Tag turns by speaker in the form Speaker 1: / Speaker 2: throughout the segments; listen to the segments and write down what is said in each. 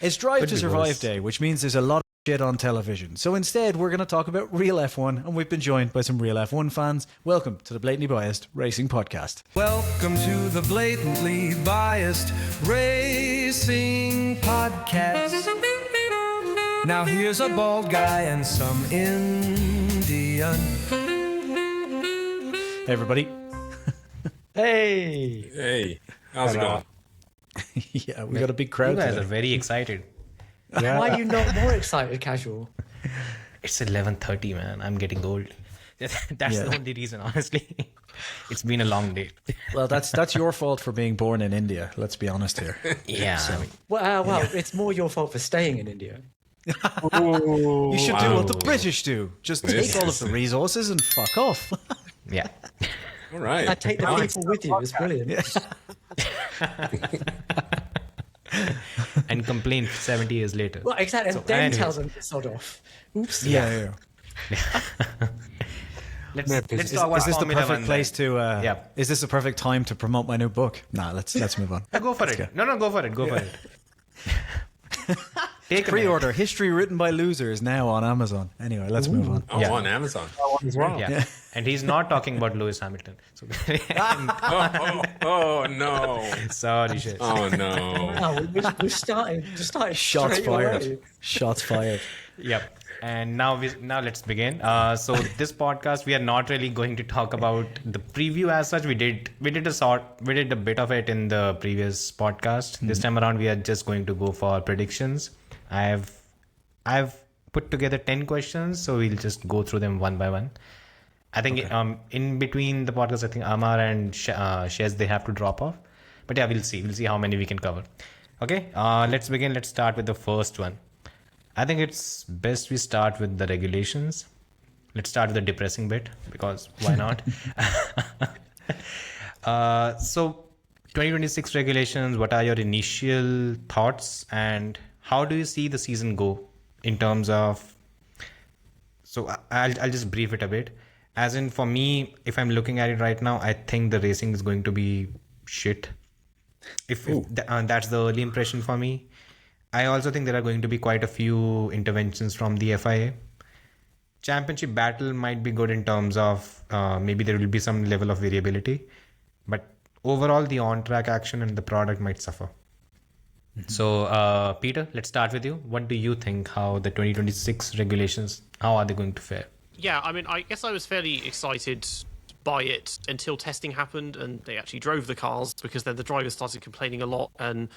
Speaker 1: It's Drive
Speaker 2: Could
Speaker 1: to
Speaker 2: be
Speaker 1: Survive
Speaker 2: worse.
Speaker 1: Day, which means there's a lot of shit on television. So instead, we're going to talk about real F1, and we've been joined by some real F1 fans. Welcome to the Blatantly Biased Racing Podcast.
Speaker 3: Welcome to the Blatantly Biased Racing Podcast. Now here's a bald guy and some Indian.
Speaker 1: Hey, everybody.
Speaker 2: Hey!
Speaker 4: Hey, how's it going?
Speaker 1: Yeah, we got a big crowd
Speaker 2: You guys
Speaker 1: today.
Speaker 2: are very excited.
Speaker 5: Why are you not more excited, Casual?
Speaker 2: It's 11:30, man. I'm getting old. That's
Speaker 1: Yeah.
Speaker 2: the only reason, honestly. It's been a long day.
Speaker 1: Well, that's your fault for being born in India. Let's be honest here.
Speaker 2: Yeah. I mean,
Speaker 5: Well, it's more your fault for staying in India.
Speaker 4: Ooh,
Speaker 1: You should do what the British do. Just
Speaker 4: This
Speaker 1: take all of
Speaker 4: is-
Speaker 1: the resources and fuck off.
Speaker 2: yeah.
Speaker 4: All right.
Speaker 5: I take the people with you. It's brilliant.
Speaker 2: And complain 70 years later.
Speaker 5: Well, exactly. And then
Speaker 2: anyways.
Speaker 5: tell them to sod off. Oops.
Speaker 1: Yeah.
Speaker 2: Let's
Speaker 1: Is
Speaker 2: talk about
Speaker 1: this the
Speaker 2: Formula
Speaker 1: perfect
Speaker 2: One
Speaker 1: place
Speaker 2: then.
Speaker 1: to?
Speaker 2: Yeah.
Speaker 1: Is this the perfect time to promote my new book? Nah, let's move on.
Speaker 2: Go for it. No, go for it. Go for it. Take a
Speaker 1: Pre-order History Written by Losers now on Amazon. Anyway, let's move on.
Speaker 4: Oh,
Speaker 2: Yeah.
Speaker 4: on Amazon. That one as well.
Speaker 2: minute. Yeah. And he's not talking about Lewis Hamilton. So,
Speaker 4: Oh no.
Speaker 2: sorry, shit.
Speaker 4: Oh no.
Speaker 5: Wow, we started
Speaker 1: Shots
Speaker 5: straight
Speaker 1: fired.
Speaker 5: away.
Speaker 1: Shots fired.
Speaker 2: Yep. And now let's begin. So this podcast, we are not really going to talk about the preview as such. We did a bit of it in the previous podcast. This time around, we are just going to go for predictions. I've put together 10 questions, so we'll just go through them one by one. I think in between the podcast, I think Amar and Shez, they have to drop off. But yeah, we'll see. We'll see how many we can cover. Okay, let's begin. Let's start with the first one. I think it's best we start with the regulations. Let's start with the depressing bit, because why not? So 2026 regulations, what are your initial thoughts and how do you see the season go in terms of... So I'll just brief it a bit. As in, for me, if I'm looking at it right now, I think the racing is going to be shit. If that's the early impression for me. I also think there are going to be quite a few interventions from the FIA. Championship battle might be good in terms of maybe there will be some level of variability, but overall the on-track action and the product might suffer. So, Peter, let's start with you. What do you think how the 2026 regulations, how are they going to fare?
Speaker 6: Yeah, I mean, I guess I was fairly excited by it until testing happened and they actually drove the cars, because then the drivers started complaining a lot, and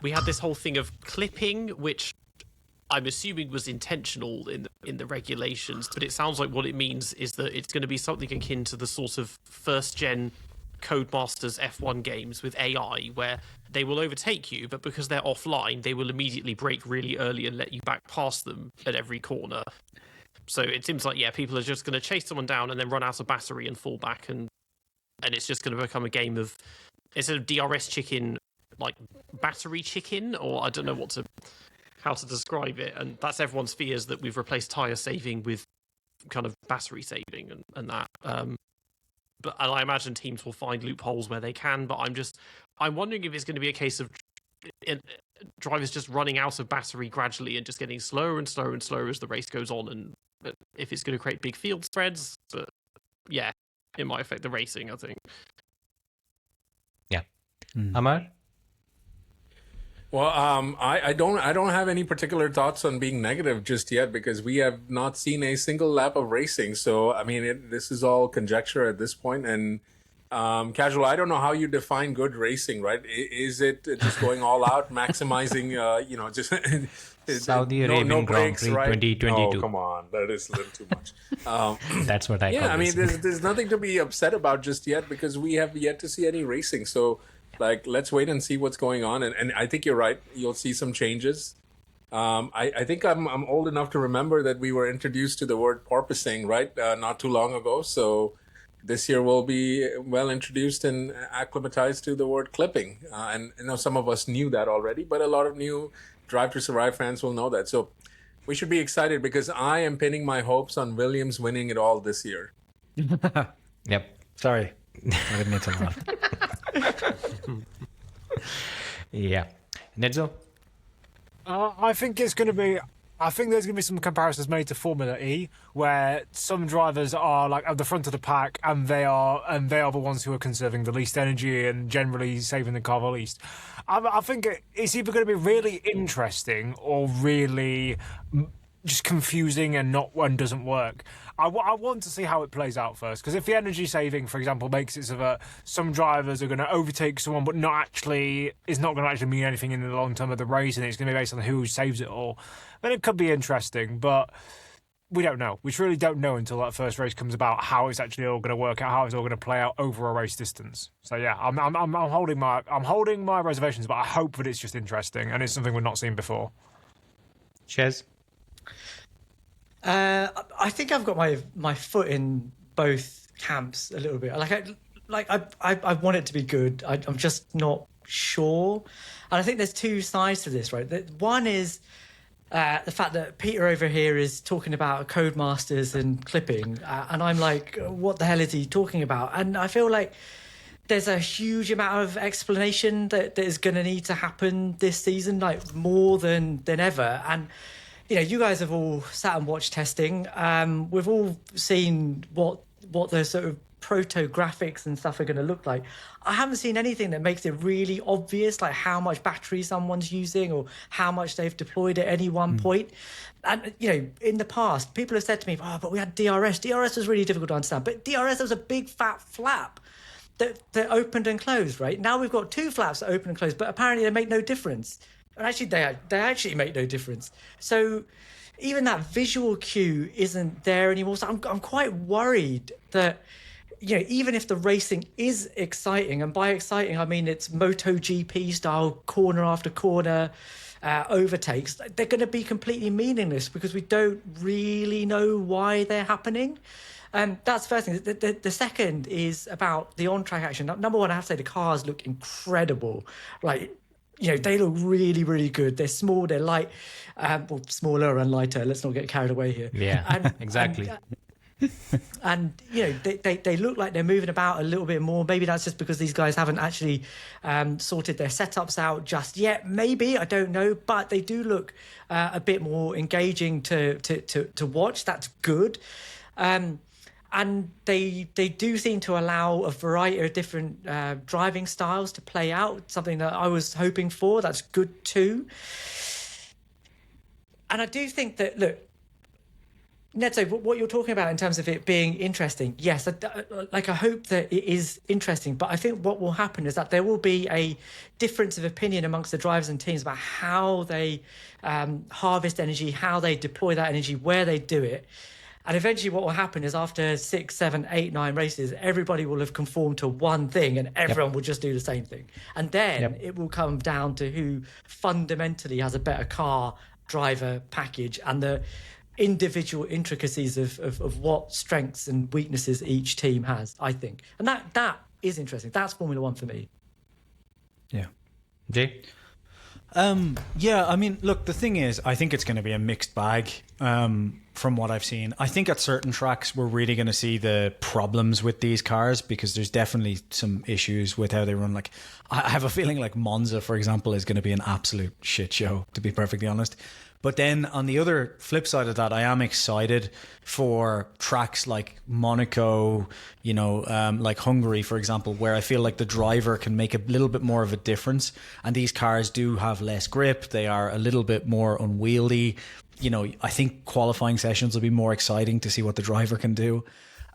Speaker 6: we had this whole thing of clipping, which I'm assuming was intentional in the regulations, but it sounds like what it means is that it's going to be something akin to the sort of first-gen Codemasters F1 games with AI, where they will overtake you, but because they're offline, they will immediately brake really early and let you back past them at every corner. So it seems like, yeah, people are just going to chase someone down and then run out of battery and fall back, and it's just going to become a game of, instead of DRS chicken, like battery chicken, or I don't know how to describe it. And that's everyone's fears, that we've replaced tire saving with kind of battery saving and that. But I imagine teams will find loopholes where they can, but I'm wondering if it's going to be a case of drivers just running out of battery gradually and just getting slower and slower and slower as the race goes on, and if it's going to create big field spreads. But yeah, it might affect the racing, I think.
Speaker 2: Yeah. Amar?
Speaker 4: Well, I don't have any particular thoughts on being negative just yet, because we have not seen a single lap of racing. So I mean, this is all conjecture at this point. And Casual, I don't know how you define good racing, right? Is it just going all out, maximizing, just
Speaker 2: Saudi Arabian
Speaker 4: no
Speaker 2: Grand
Speaker 4: breaks,
Speaker 2: Prix
Speaker 4: right?
Speaker 2: 2022.
Speaker 4: Oh, come on, that is a little too much.
Speaker 2: That's what I call
Speaker 4: Yeah, I mean,
Speaker 2: this.
Speaker 4: there's nothing to be upset about just yet, because we have yet to see any racing. So, like, let's wait and see what's going on. And I think you're right. You'll see some changes. I think I'm old enough to remember that we were introduced to the word porpoising, right? Not too long ago. So this year we'll be well introduced and acclimatized to the word clipping. And some of us knew that already, but a lot of new Drive to Survive fans will know that. So we should be excited, because I am pinning my hopes on Williams winning it all this year.
Speaker 2: Yep.
Speaker 1: Sorry, I didn't mean to laugh.
Speaker 2: Yeah. Nedzo?
Speaker 7: I think it's going to be. I think there's going to be some comparisons made to Formula E, where some drivers are like at the front of the pack, and they are the ones who are conserving the least energy and generally saving the car the least. I think it's either going to be really interesting or really just confusing and doesn't work. I want to see how it plays out first, because if the energy saving, for example, makes it so that some drivers are going to overtake someone, but is not going to actually mean anything in the long term of the race, and it's going to be based on who saves it all, then it could be interesting. But we don't know. We truly don't know until that first race comes about how it's actually all going to work out, how it's all going to play out over a race distance. So yeah, I'm holding my reservations, but I hope that it's just interesting and it's something we've not seen before.
Speaker 2: Chez?
Speaker 5: I think I've got my foot in both camps a little bit. I want it to be good. I'm just not sure. And I think there's two sides to this, right? One is the fact that Peter over here is talking about Codemasters and clipping, and I'm like, what the hell is he talking about? And I feel like there's a huge amount of explanation that is going to need to happen this season, like more than ever. And you guys have all sat and watched testing. We've all seen what the sort of proto graphics and stuff are going to look like. I haven't seen anything that makes it really obvious, like how much battery someone's using or how much they've deployed at any one point. And, in the past, people have said to me, but we had DRS. DRS was really difficult to understand. But DRS was a big fat flap that opened and closed, right? Now we've got two flaps that open and close, but apparently they make no difference. And actually, they actually make no difference. So even that visual cue isn't there anymore. So I'm quite worried that, even if the racing is exciting, and by exciting, I mean it's MotoGP style corner after corner overtakes, they're going to be completely meaningless because we don't really know why they're happening. That's the first thing. The second is about the on-track action. Number one, I have to say the cars look incredible. Like, they look really, really good. They're small, they're light, smaller and lighter. Let's not get carried away here.
Speaker 2: Yeah, exactly.
Speaker 5: And they look like they're moving about a little bit more. Maybe that's just because these guys haven't actually sorted their setups out just yet. Maybe, I don't know, but they do look a bit more engaging to watch. That's good. And they do seem to allow a variety of different driving styles to play out, something that I was hoping for. That's good too. And I do think that, look, Neto, what you're talking about in terms of it being interesting, yes, I hope that it is interesting, but I think what will happen is that there will be a difference of opinion amongst the drivers and teams about how they harvest energy, how they deploy that energy, where they do it. And eventually what will happen is after 6, 7, 8, 9 races, everybody will have conformed to one thing and everyone will just do the same thing. And then it will come down to who fundamentally has a better car, driver, package, and the individual intricacies of what strengths and weaknesses each team has, I think. And that is interesting. That's Formula One for me.
Speaker 2: Yeah. Jay?
Speaker 1: Yeah, I mean, look, the thing is, I think it's going to be a mixed bag from what I've seen. I think at certain tracks, we're really going to see the problems with these cars because there's definitely some issues with how they run. Like, I have a feeling like Monza, for example, is going to be an absolute shit show, to be perfectly honest. But then on the other flip side of that, I am excited for tracks like Monaco, like Hungary, for example, where I feel like the driver can make a little bit more of a difference. And these cars do have less grip. They are a little bit more unwieldy. I think qualifying sessions will be more exciting to see what the driver can do.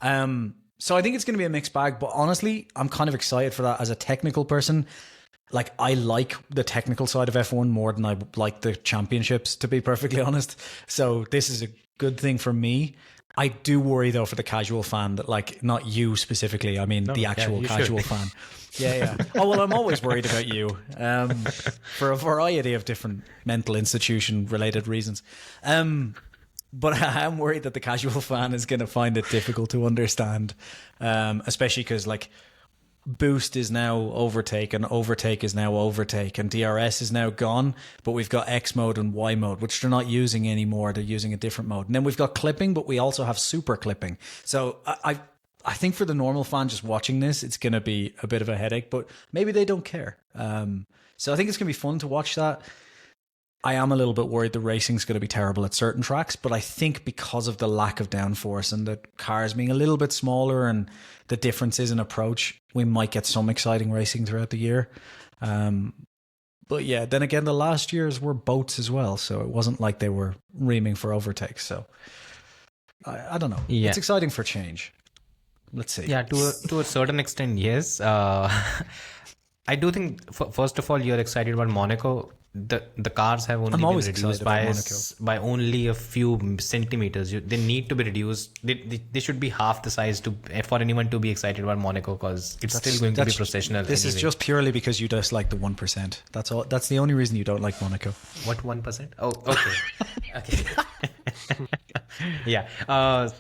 Speaker 1: So I think it's going to be a mixed bag. But honestly, I'm kind of excited for that as a technical person. Like, I like the technical side of F1 more than I like the championships, to be perfectly honest. So this is a good thing for me. I do worry, though, for the casual fan that, like, not you specifically. I mean, the actual casual fan. Yeah. Oh, well, I'm always worried about you for a variety of different mental institution-related reasons. But I am worried that the casual fan is going to find it difficult to understand, especially because, like, boost is now overtake and overtake is now overtake and DRS is now gone, but we've got X mode and Y mode, which they're not using anymore. They're using a different mode. And then we've got clipping, but we also have super clipping. So I think for the normal fan just watching this, it's going to be a bit of a headache, but maybe they don't care. So I think it's going to be fun to watch that. I am a little bit worried the racing's going to be terrible at certain tracks, but I think because of the lack of downforce and the cars being a little bit smaller and the differences in approach, we might get some exciting racing throughout the year. But yeah, then again, the last years were boats as well, so it wasn't like they were reaming for overtakes. So I don't know.
Speaker 2: Yeah.
Speaker 1: It's exciting for change. Let's see.
Speaker 2: Yeah, to a certain extent, yes. I do think, first of all, you're excited about Monaco. The cars have only been reduced by only a few centimeters. They need to be reduced. They should be half the size for anyone to be excited about Monaco, because it's still going to be processional.
Speaker 1: This is just purely because you dislike the 1%. That's all. That's the only reason you don't like Monaco.
Speaker 2: What 1%? Oh, okay. Okay. Yeah.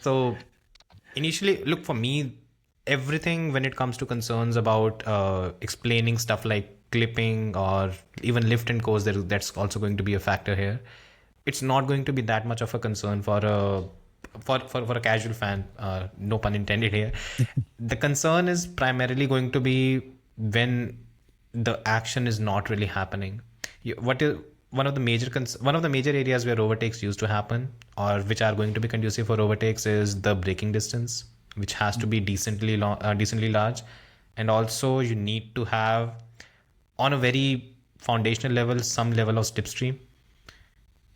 Speaker 2: So initially, look, for me, everything when it comes to concerns about explaining stuff like clipping or even lift and coast, that's also going to be a factor here. It's not going to be that much of a concern for a casual fan, no pun intended here. The concern is primarily going to be when the action is not really happening. One of the major areas where overtakes used to happen, or which are going to be conducive for overtakes, is the braking distance, which has to be decently large. And also you need to have, on a very foundational level, some level of slipstream.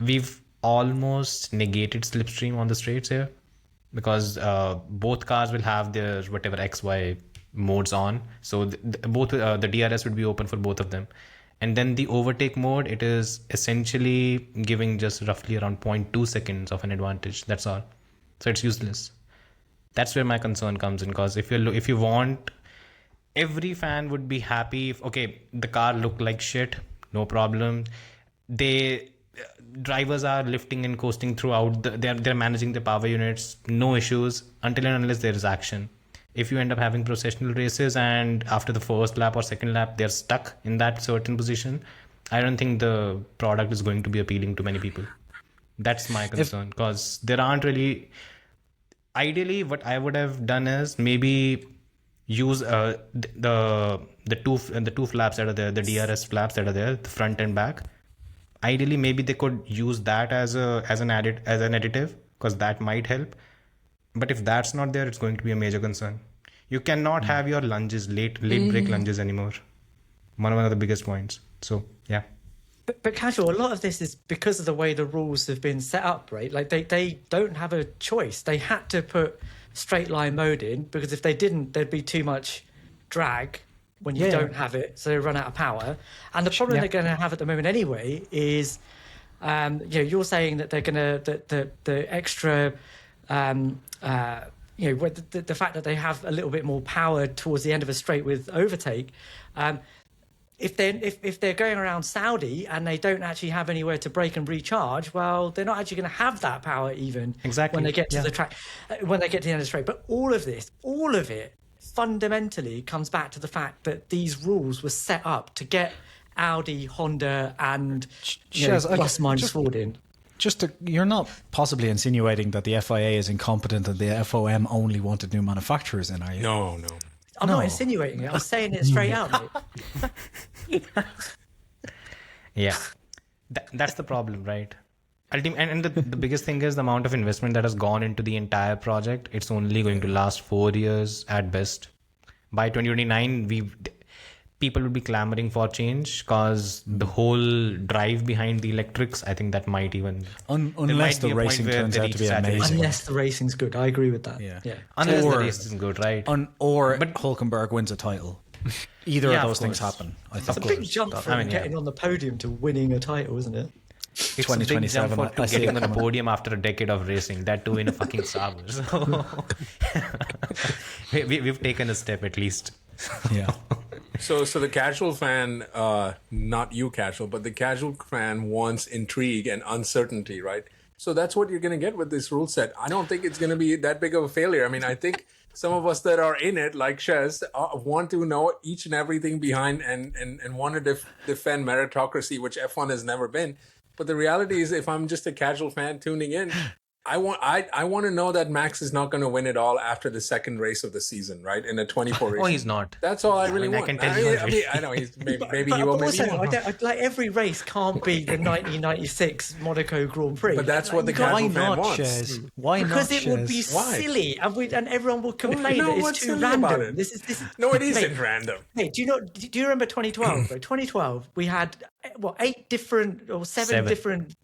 Speaker 2: We've almost negated slipstream on the straights here, because both cars will have their whatever XY modes on. So both the DRS would be open for both of them. And then the overtake mode, it is essentially giving just roughly around 0.2 seconds of an advantage. That's all. So it's useless. That's where my concern comes in, because if you want, every fan would be happy if, okay, the car looked like shit, no problem. Drivers are lifting and coasting throughout. They're managing the power units, no issues, until and unless there is action. If you end up having processional races and after the first lap or second lap they're stuck in that certain position, I don't think the product is going to be appealing to many people. That's my concern, because there aren't really. Ideally, what I would have done is maybe use the two flaps that are there, the DRS flaps that are there, the front and back. Ideally, maybe they could use that as an additive, because that might help. But if that's not there, it's going to be a major concern. You cannot have your lunges, late brake lunges anymore. One of the biggest points. So yeah.
Speaker 5: But casual, a lot of this is because of the way the rules have been set up, right? Like they don't have a choice. They had to put straight line mode in, because if they didn't, there'd be too much drag when you don't have it, so they run out of power. And the problem they're going to have at the moment anyway is, you're saying that they're going to the extra, the fact that they have a little bit more power towards the end of a straight with overtake. If they're going around Saudi and they don't actually have anywhere to brake and recharge, well, they're not actually going to have that power even when they get to the track, when they get to the end of the straight. But all of it fundamentally comes back to the fact that these rules were set up to get Audi, Honda and plus minus Ford in.
Speaker 1: You're not possibly insinuating that the FIA is incompetent and the FOM only wanted new manufacturers in, are you?
Speaker 4: No.
Speaker 5: I'm not insinuating it. I'm saying it straight out, mate.
Speaker 2: Yeah, that's the problem, right? And the biggest thing is the amount of investment that has gone into the entire project. It's only going to last 4 years at best. By 2029, people will be clamoring for change, because the whole drive behind the electrics, I think that might even...
Speaker 1: Unless the racing turns out to be amazing.
Speaker 5: Unless the racing's good. I agree with that.
Speaker 1: Yeah.
Speaker 2: Unless the race isn't good, right?
Speaker 1: But Hulkenberg wins a title. Either of those things happen. I think.
Speaker 5: It's a big jump from getting on the podium to winning a title, isn't it?
Speaker 2: It's 2027. A big jump to getting on the podium after a decade of racing, that too in a fucking Sauber. So we've taken a step at least.
Speaker 1: Yeah.
Speaker 4: So the casual fan, not you casual, but the casual fan wants intrigue and uncertainty, right? So that's what you're going to get with this rule set. I don't think it's going to be that big of a failure. I mean, I think some of us that are in it, like Shez, want to know each and everything behind and want to defend meritocracy, which F1 has never been. But the reality is, if I'm just a casual fan tuning in, I want to know that Max is not going to win it all after the second race of the season, right? In a 24 race.
Speaker 2: Oh, he's not.
Speaker 4: That's all I really
Speaker 2: I
Speaker 4: want.
Speaker 2: can tell you.
Speaker 4: I know he's maybe
Speaker 5: But
Speaker 4: he will. Maybe
Speaker 5: also,
Speaker 4: he won't.
Speaker 5: like every race can't be the 1996 Monaco Grand Prix.
Speaker 4: But that's what the
Speaker 1: Why
Speaker 4: casual fan
Speaker 1: not,
Speaker 4: wants.
Speaker 1: Shez? Why not,
Speaker 5: because it would be
Speaker 1: Shez?
Speaker 4: Why?
Speaker 5: silly, and everyone will complain
Speaker 4: No,
Speaker 5: that it's
Speaker 4: what's
Speaker 5: too
Speaker 4: silly about
Speaker 5: random.
Speaker 4: it?
Speaker 5: This is
Speaker 4: No, it
Speaker 5: Mate,
Speaker 4: isn't random.
Speaker 5: Hey, do you remember 2012? Right? 2012, we had eight different or seven different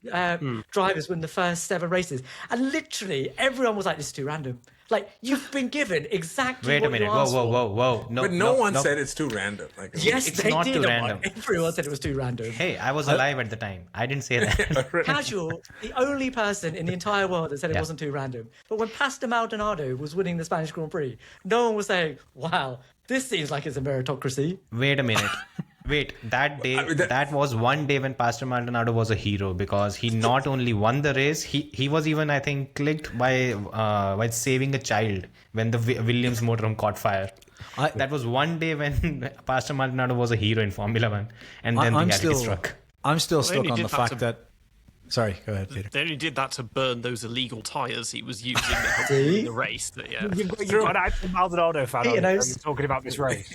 Speaker 5: drivers win the first 7 races, and literally everyone was like, "This is too random." Like, you've been given exactly.
Speaker 2: Wait a
Speaker 5: what
Speaker 2: minute.
Speaker 5: You asked for.
Speaker 2: Whoa. No,
Speaker 4: But no one said it's too random. Like,
Speaker 5: Yes,
Speaker 2: It's
Speaker 5: they
Speaker 2: not
Speaker 5: did.
Speaker 2: too
Speaker 5: Amar.
Speaker 2: random.
Speaker 5: Everyone said it was too random.
Speaker 2: Hey, I was alive at the time. I didn't say that.
Speaker 5: Casual, the only person in the entire world that said it wasn't too random. But when Pastor Maldonado was winning the Spanish Grand Prix, no one was saying, "Wow, this seems like it's a meritocracy."
Speaker 2: Wait a minute. Wait, that day, that was one day when Pastor Maldonado was a hero, because he not only won the race, he was even, I think, clicked by saving a child when the Williams motorhome caught fire. That was one day when Pastor Maldonado was a hero in Formula One, and then reality struck.
Speaker 1: I'm still
Speaker 6: They
Speaker 1: stuck
Speaker 6: only
Speaker 1: on
Speaker 6: did
Speaker 1: the
Speaker 6: that
Speaker 1: fact
Speaker 6: to-
Speaker 1: that. Sorry, go ahead, Peter.
Speaker 6: They only did that to burn those illegal tyres he was using to help win the race. But yeah.
Speaker 7: You've got an actual Maldonado fan
Speaker 5: Peter
Speaker 7: on,
Speaker 5: knows.
Speaker 7: and talking about this race.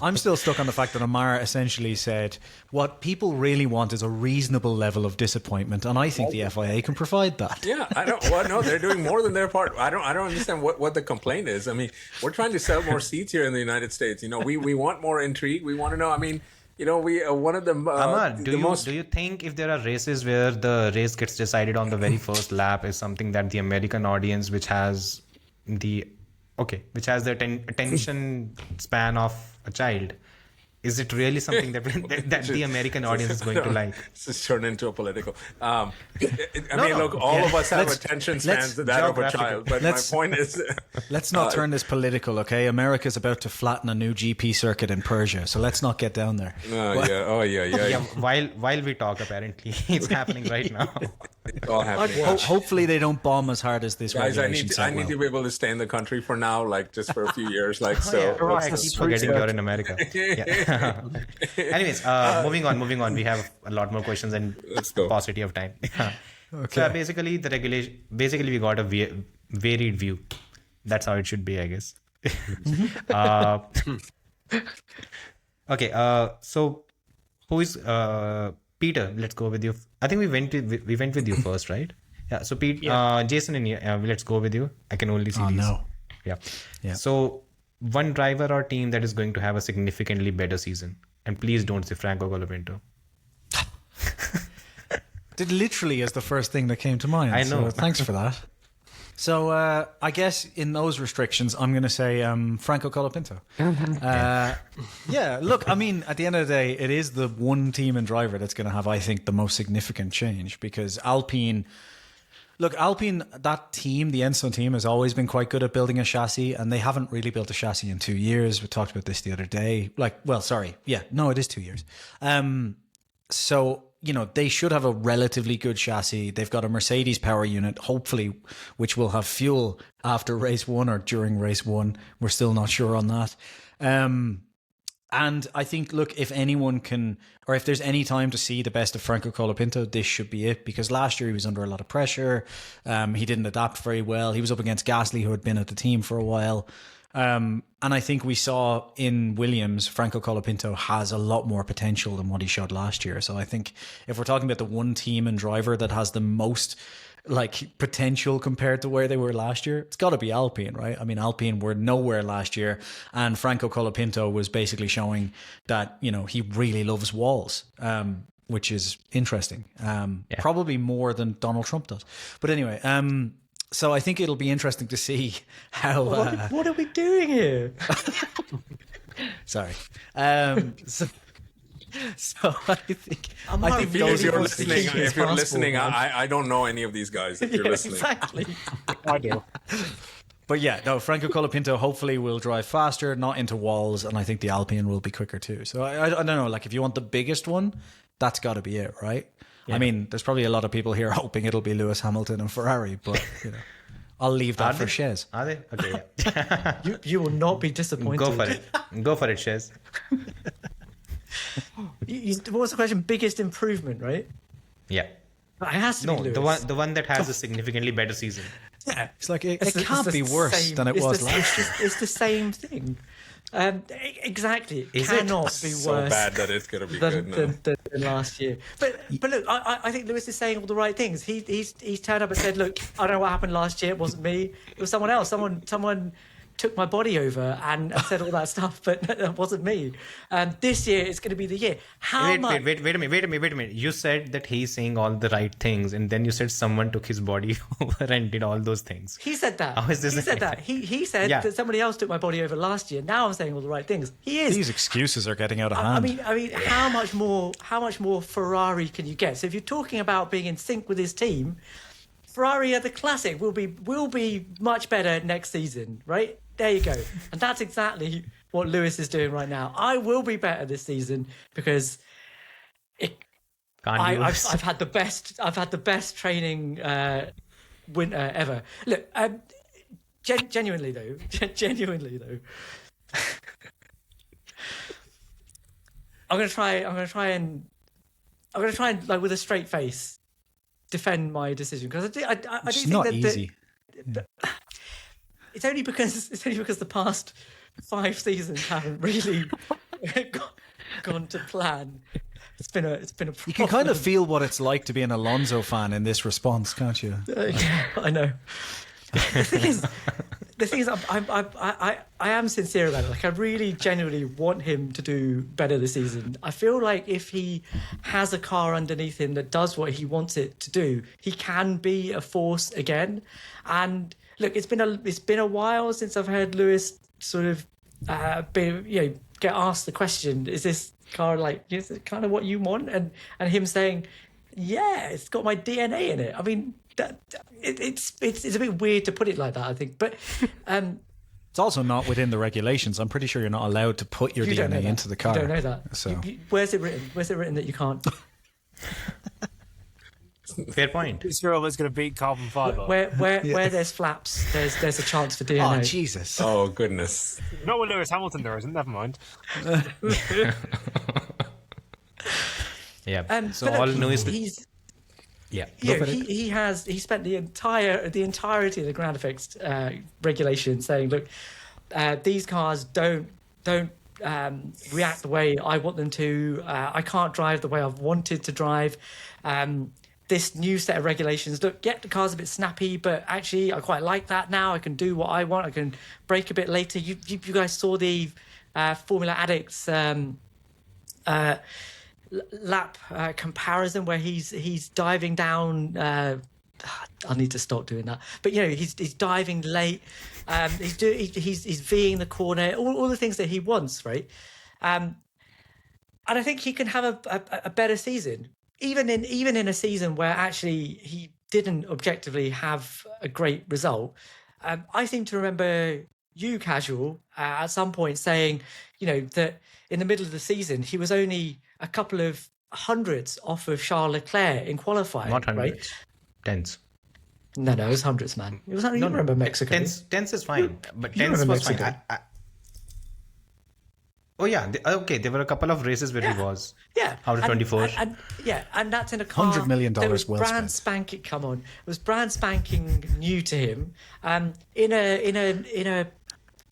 Speaker 1: I'm still stuck on the fact that Amara essentially said what people really want is a reasonable level of disappointment, and I think the FIA can provide that.
Speaker 4: Yeah, I don't. Well, no, they're doing more than their part. I don't understand what the complaint is. I mean, we're trying to sell more seats here in the United States. You know, we want more intrigue. We want to know. I mean, you know, we one of the
Speaker 2: Amar, do
Speaker 4: most.
Speaker 2: you think if there are races where the race gets decided on the very first lap is something that the American audience, which has the attention span of a child, is it really something that the American audience is going to like?
Speaker 4: It's just turned into a political. I mean, look, all of us have attention spans that of a child. But my point is,
Speaker 1: Let's not turn this political, okay? America's about to flatten a new GP circuit in Persia, so let's not get down there.
Speaker 2: Yeah, while we talk, apparently it's happening right now.
Speaker 4: It's all happening.
Speaker 1: Hopefully they don't bomb as hard as this
Speaker 4: Guys, I
Speaker 1: regulation
Speaker 4: need
Speaker 1: said
Speaker 4: to be able to stay in the country for now, like just for a few years, like so.
Speaker 2: I keep forgetting you're in America. Yeah. Anyways, moving on. We have a lot more questions and
Speaker 4: Let's go.
Speaker 2: paucity of time. So basically, the regulation. Basically, we got a varied view. That's how it should be, I guess. Okay. So, who is Peter? Let's go with you. I think we went with you first, right? Yeah. So, Pete, Jason, and let's go with you. I can only see these.
Speaker 1: no.
Speaker 2: Yeah. So, one driver or team that is going to have a significantly better season, and please don't say Franco Colapinto.
Speaker 1: It literally is the first thing that came to mind.
Speaker 2: I know.
Speaker 1: So thanks for that. So I guess in those restrictions, I'm going to say Franco Colapinto. Yeah, look, I mean, at the end of the day, it is the one team and driver that's going to have, I think, the most significant change, because Alpine... Look, Alpine, that team, the Enzo team, has always been quite good at building a chassis, and they haven't really built a chassis in 2 years. We talked about this the other day. It is 2 years. So, you know, they should have a relatively good chassis. They've got a Mercedes power unit, hopefully, which will have fuel after race 1 or during race 1. We're still not sure on that. And I think, look, if anyone can, or if there's any time to see the best of Franco Colapinto, this should be it, because last year he was under a lot of pressure. He didn't adapt very well. He was up against Gasly, who had been at the team for a while. And I think we saw in Williams, Franco Colapinto has a lot more potential than what he showed last year. So I think if we're talking about the one team and driver that has the most potential compared to where they were last year, it's got to be Alpine, right? I mean, Alpine were nowhere last year, and Franco Colapinto was basically showing that, you know, he really loves walls, which is interesting. Probably more than Donald Trump does. But anyway, so I think it'll be interesting to see how...
Speaker 5: What are we doing here?
Speaker 1: Sorry. So I think
Speaker 4: If you're
Speaker 1: those
Speaker 4: listening, I don't know any of these guys. If you're listening,
Speaker 5: Exactly.
Speaker 7: I do.
Speaker 1: But yeah, no, Franco Colapinto hopefully will drive faster, not into walls, and I think the Alpine will be quicker too. So I don't know, like if you want the biggest one, that's got to be it, right? Yeah. I mean, there's probably a lot of people here hoping it'll be Lewis Hamilton and Ferrari, but you know, I'll leave that for Shez.
Speaker 2: Are they? Okay. Yeah.
Speaker 5: You will not be disappointed.
Speaker 2: Go for it, Shez.
Speaker 5: What was the question? Biggest improvement, right?
Speaker 2: Yeah.
Speaker 5: It has to be
Speaker 2: No,
Speaker 5: Lewis.
Speaker 2: the one that has a significantly better season.
Speaker 5: Yeah.
Speaker 1: It's like it
Speaker 5: It's the-
Speaker 1: can't
Speaker 5: it's
Speaker 1: be
Speaker 5: the
Speaker 1: worse
Speaker 5: same-
Speaker 1: than it
Speaker 5: it's
Speaker 1: was
Speaker 5: the-
Speaker 1: last year.
Speaker 5: It's the same thing. Exactly. It
Speaker 2: Is it?
Speaker 5: cannot be
Speaker 4: So
Speaker 5: worse
Speaker 4: bad that it's gonna be good now.
Speaker 5: than last year. But look, I think Lewis is saying all the right things. He's turned up and said, look, I don't know what happened last year. It wasn't me. It was someone else. Someone took my body over and said all that stuff, but that wasn't me. This year it's going to be the year.
Speaker 2: Wait a minute. You said that he's saying all the right things, and then you said someone took his body over and did all those things.
Speaker 5: He said that.
Speaker 2: How is this
Speaker 5: he said
Speaker 2: the-
Speaker 5: that. He said
Speaker 2: Yeah.
Speaker 5: that somebody else took my body over last year. Now I'm saying all the right things. He is.
Speaker 1: These excuses are getting out of
Speaker 5: I
Speaker 1: hand.
Speaker 5: mean, how much more Ferrari can you get? So if you're talking about being in sync with his team, Ferrari at the Classic will be much better next season, right? There you go. And that's exactly what Lewis is doing right now. I will be better this season because I've had the best training winter ever. Look, genuinely though, I'm gonna try and like with a straight face defend my decision because I do
Speaker 1: It's
Speaker 5: think
Speaker 1: not
Speaker 5: that
Speaker 1: easy.
Speaker 5: it's only because the past 5 seasons haven't really gone to plan. It's been a
Speaker 1: You can kind of
Speaker 5: problem.
Speaker 1: feel what it's like to be an Alonso fan in this response, can't you?
Speaker 5: I know. The thing is, I am sincere about it. Like, I really genuinely want him to do better this season. I feel like if he has a car underneath him that does what he wants it to do, he can be a force again. And look, it's been a while since I've heard Lewis sort of get asked the question: is this car is it kind of what you want? And him saying, yeah, it's got my DNA in it. I mean, it's a bit weird to put it like that, I think. But
Speaker 1: It's also not within the regulations. I'm pretty sure you're not allowed to put your
Speaker 5: you don't know
Speaker 1: DNA
Speaker 5: that.
Speaker 1: into the car.
Speaker 5: You don't know that.
Speaker 1: So
Speaker 5: Where's it written? Where's it written that you can't?
Speaker 2: Fair point.
Speaker 7: It's real that's going to beat carbon fiber.
Speaker 5: Where there's flaps, there's a chance for DNA.
Speaker 1: oh Jesus!
Speaker 4: Oh goodness.
Speaker 7: Not with Lewis Hamilton, there isn't. Never mind.
Speaker 2: Yeah. So
Speaker 5: but
Speaker 2: all
Speaker 5: look,
Speaker 2: know is that
Speaker 5: he's
Speaker 2: yeah.
Speaker 5: he spent the entirety of the ground effects regulation saying, look, these cars don't react the way I want them to. I can't drive the way I've wanted to drive. This new set of regulations, look, the car's a bit snappy, but actually I quite like that now. I can do what I want. I can brake a bit later. You guys saw the Formula Addicts lap comparison where he's diving down. I need to stop doing that. But he's diving late. He's V'ing the corner. All the things that he wants, right? And I think he can have a better season, even in a season where actually he didn't objectively have a great result. I seem to remember you, Casual, at some point saying, that in the middle of the season he was only a couple of hundreds off of Charles Leclerc in qualifying.
Speaker 2: Not hundreds.
Speaker 5: Right?
Speaker 2: Tens.
Speaker 5: No, it was hundreds, man. It was. You remember Mexico?
Speaker 2: Tens is fine, but
Speaker 5: you
Speaker 2: tens
Speaker 5: remember
Speaker 2: was fine.
Speaker 5: Mexico.
Speaker 2: Oh yeah, okay. There were a couple of races where he was.
Speaker 5: Yeah,
Speaker 2: out of 24.
Speaker 5: And that's in a car.
Speaker 1: $100 million
Speaker 5: that was
Speaker 1: well
Speaker 5: brand
Speaker 1: spent.
Speaker 5: spanking. Come on, it was brand spanking new to him. In a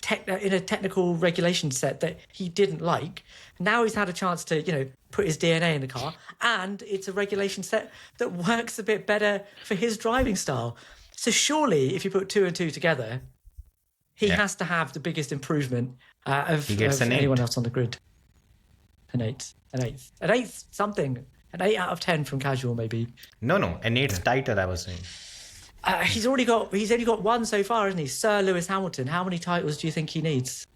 Speaker 5: technical regulation set that he didn't like. Now he's had a chance to put his DNA in the car, and it's a regulation set that works a bit better for his driving style. So surely, if you put 2 and 2 together, he has to have the biggest improvement of anyone else on the grid. An eighth something. An 8 out of 10 from Casual, maybe.
Speaker 2: No, an 8th title, I was saying.
Speaker 5: He's only got one so far, isn't he? Sir Lewis Hamilton. How many titles do you think he needs?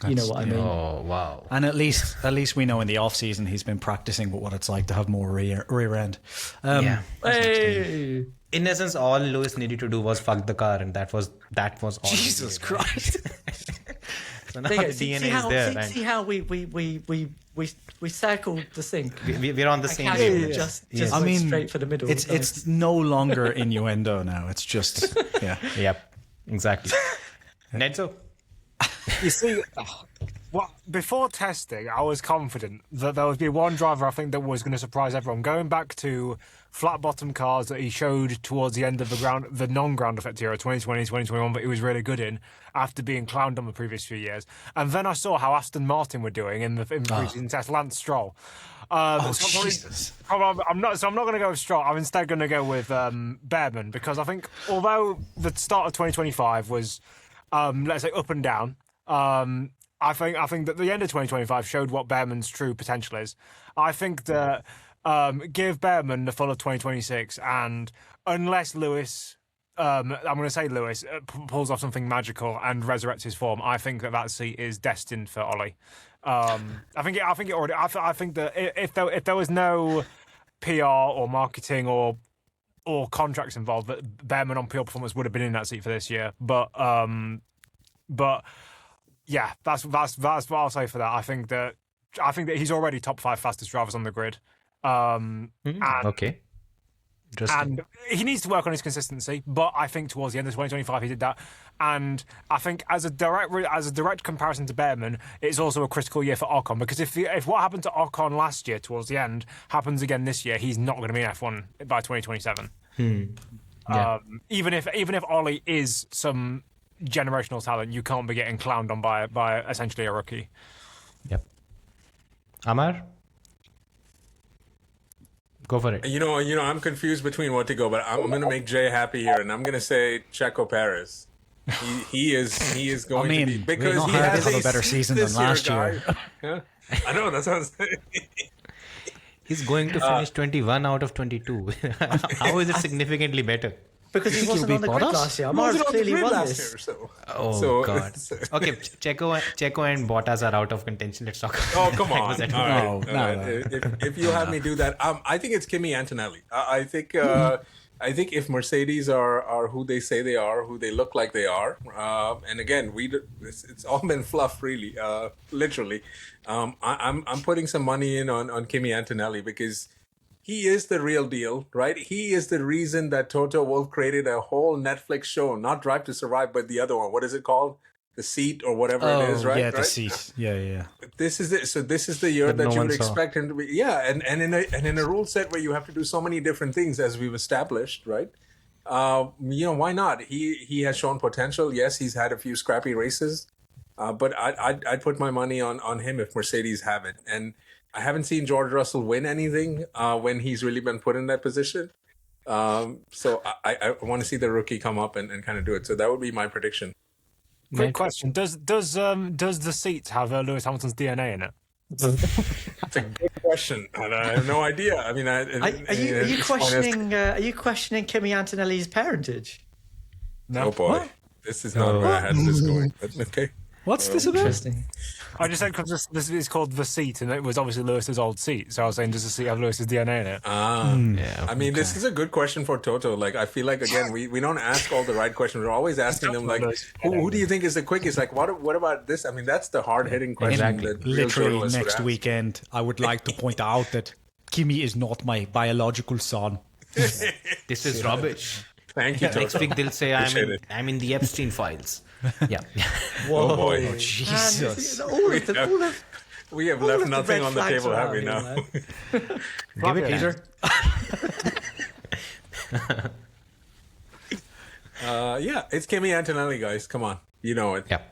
Speaker 5: You know what I mean.
Speaker 2: Oh wow!
Speaker 1: And at least we know in the off season he's been practicing with what it's like to have more rear end.
Speaker 5: Hey!
Speaker 2: In essence, all Lewis needed to do was fuck the car, and that was all.
Speaker 1: Jesus Christ!
Speaker 2: So now the DNA is there. Right?
Speaker 5: See how we circled the sink.
Speaker 2: We're on the same
Speaker 5: Casual
Speaker 2: page.
Speaker 5: just
Speaker 1: I
Speaker 5: went
Speaker 1: mean,
Speaker 5: straight for the middle.
Speaker 1: It's no longer innuendo now. It's just
Speaker 2: Yep, exactly. Nedzo.
Speaker 7: You see, Well, before testing, I was confident that there would be one driver I think that was going to surprise everyone. Going back to flat bottom cars that he showed towards the end of the non-ground effect era, 2020, 2021, but he was really good in after being clowned on the previous few years. And then I saw how Aston Martin were doing in the preseason test, Lance Stroll.
Speaker 1: Jesus.
Speaker 7: I'm not going to go with Stroll. I'm instead going to go with Behrman, because I think although the start of 2025 was, let's say, up and down, I think that the end of 2025 showed what Behrman's true potential is. I think that give Behrman the full of 2026, and unless Lewis, I'm going to say Lewis, pulls off something magical and resurrects his form, I think that seat is destined for Ollie. I think that if there was no PR or marketing or contracts involved, that Behrman on pure performance would have been in that seat for this year. But yeah, that's what I'll say for that. I think that he's already top 5 fastest drivers on the grid.
Speaker 2: Okay.
Speaker 7: And he needs to work on his consistency, but I think towards the end of 2025 he did that. And I think as a direct comparison to Behrman, it's also a critical year for Ocon, because if what happened to Ocon last year towards the end happens again this year, he's not going to be in F1 by 2027.
Speaker 2: Yeah.
Speaker 7: Even if Ollie is some generational talent, you can't be getting clowned on by essentially a rookie.
Speaker 2: Yep. Amar? Go for it.
Speaker 4: You know, I'm confused between what to go, but I'm going to make Jay happy here, and I'm going to say Checo Perez. He is going to be, because he has
Speaker 1: a better season than last year.
Speaker 4: Yeah. I know, that's what I'm saying.
Speaker 2: He's going to finish 21 out of 22. How is it significantly better?
Speaker 5: Because he wasn't on the grid last year. Amar clearly won this.
Speaker 2: God. Okay, Checo and Bottas are out of contention. Let's talk.
Speaker 4: Oh, come on.
Speaker 1: No.
Speaker 4: If you have me do that, I think it's Kimi Antonelli. I think if Mercedes are who they say they are, who they look like they are, and again, it's all been fluff, really, literally. I'm putting some money in on Kimi Antonelli, because he is the real deal, right? He is the reason that Toto Wolff created a whole Netflix show, not Drive to Survive, but the other one. What is it called? The Seat or whatever it is, right?
Speaker 1: Yeah, the Seat. Yeah.
Speaker 4: This is it. So this is the year that you would expect him to be. Yeah, and in a rule set where you have to do so many different things, as we've established, right? Why not? He has shown potential. Yes, he's had a few scrappy races, but I'd put my money on him if Mercedes have it. And I haven't seen George Russell win anything when he's really been put in that position. So I want to see the rookie come up and kind of do it. So that would be my prediction.
Speaker 7: Quick question: Does the seat have Lewis Hamilton's DNA in it?
Speaker 4: That's a good question, and I have no idea. I mean,
Speaker 5: Are you questioning Kimi Antonelli's parentage?
Speaker 7: No.
Speaker 4: Oh boy, this is not where I had this going. But okay.
Speaker 1: What's this about?
Speaker 5: Interesting.
Speaker 7: I just said because this is called the seat, and it was obviously Lewis's old seat. So I was saying, does the seat have Lewis's DNA in it?
Speaker 2: Yeah.
Speaker 4: I mean, this is a good question for Toto. Like, I feel like, again, we don't ask all the right questions. We're always asking them, like, who do you think is the quickest? Like, what about this? I mean, that's the hard-hitting question.
Speaker 2: Exactly.
Speaker 4: That real
Speaker 1: Literally
Speaker 4: journalists would
Speaker 1: next
Speaker 4: ask.
Speaker 1: weekend, I would like to point out that Kimi is not my biological son.
Speaker 2: This is rubbish.
Speaker 4: Thank you, Toto.
Speaker 2: Next week they'll say
Speaker 4: Appreciate it.
Speaker 2: I'm in the Epstein files. Yeah.
Speaker 4: Oh boy,
Speaker 1: Jesus.
Speaker 4: we have left nothing on the table, have we now?
Speaker 2: Give it, Peter.
Speaker 4: Yeah, it's Kimi Antonelli, guys. Come on, you know it.
Speaker 2: Yeah.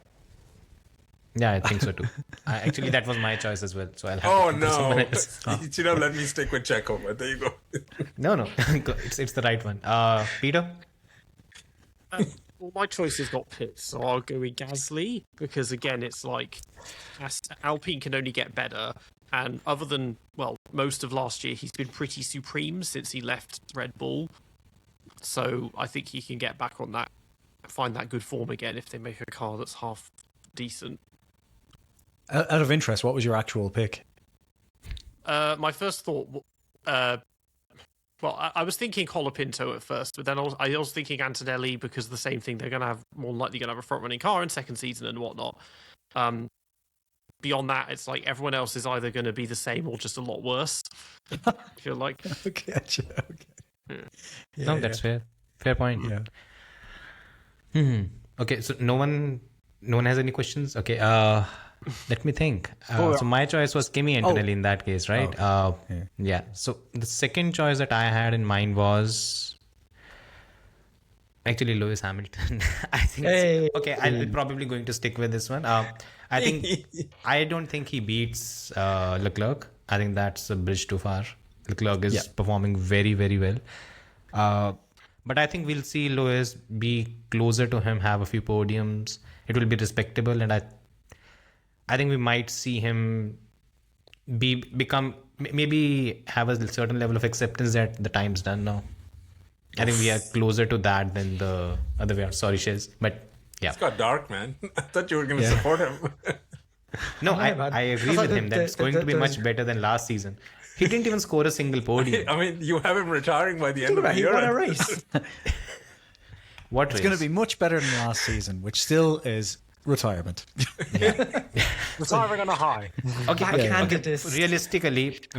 Speaker 2: Yeah, I think so too. Actually, that was my choice as well. So I'll have
Speaker 4: Oh
Speaker 2: to put someone
Speaker 4: no!
Speaker 2: else.
Speaker 4: You should have let me stick with Checo, but there you go.
Speaker 2: No. It's the right one. Peter?
Speaker 6: Well, my choice is not Pitt, so I'll go with Gasly, because again, it's like Alpine can only get better, and other than, well, most of last year, he's been pretty supreme since he left Red Bull. So I think he can get back on that, find that good form again if they make a car that's half decent.
Speaker 1: Out of interest, what was your actual pick?
Speaker 6: My first thought, I was thinking Colapinto at first, but then I was thinking Antonelli, because of the same thing. They're going to have more than likely going to have a front running car in second season and whatnot. Beyond that, it's like everyone else is either going to be the same or just a lot worse. I feel like.
Speaker 1: Okay.
Speaker 2: No, that's fair. Fair point.
Speaker 1: Yeah.
Speaker 2: Okay, so no one has any questions? Okay, Let me think. So my choice was Kimi Antonelli in that case, right? Yeah. So the second choice that I had in mind was actually Lewis Hamilton. I think. Okay, I'm probably going to stick with this one. I think I don't think he beats Leclerc. I think that's a bridge too far. Leclerc is performing very, very well. But I think we'll see Lewis be closer to him, have a few podiums. It will be respectable, and I think we might see him become maybe have a certain level of acceptance that the time's done now. I think we are closer to that than the other way around. Sorry, Shiz, but yeah.
Speaker 4: It's got dark, man. I thought you were going to support him.
Speaker 2: No, I agree with him that it's going to be much better than last season. He didn't even score a single podium.
Speaker 4: I mean, you have him retiring by the end of the year.
Speaker 5: He won a race.
Speaker 2: What
Speaker 1: It's
Speaker 2: race?
Speaker 1: going to be much better than last season, which still is retirement.
Speaker 7: Retiring on a high.
Speaker 2: Okay.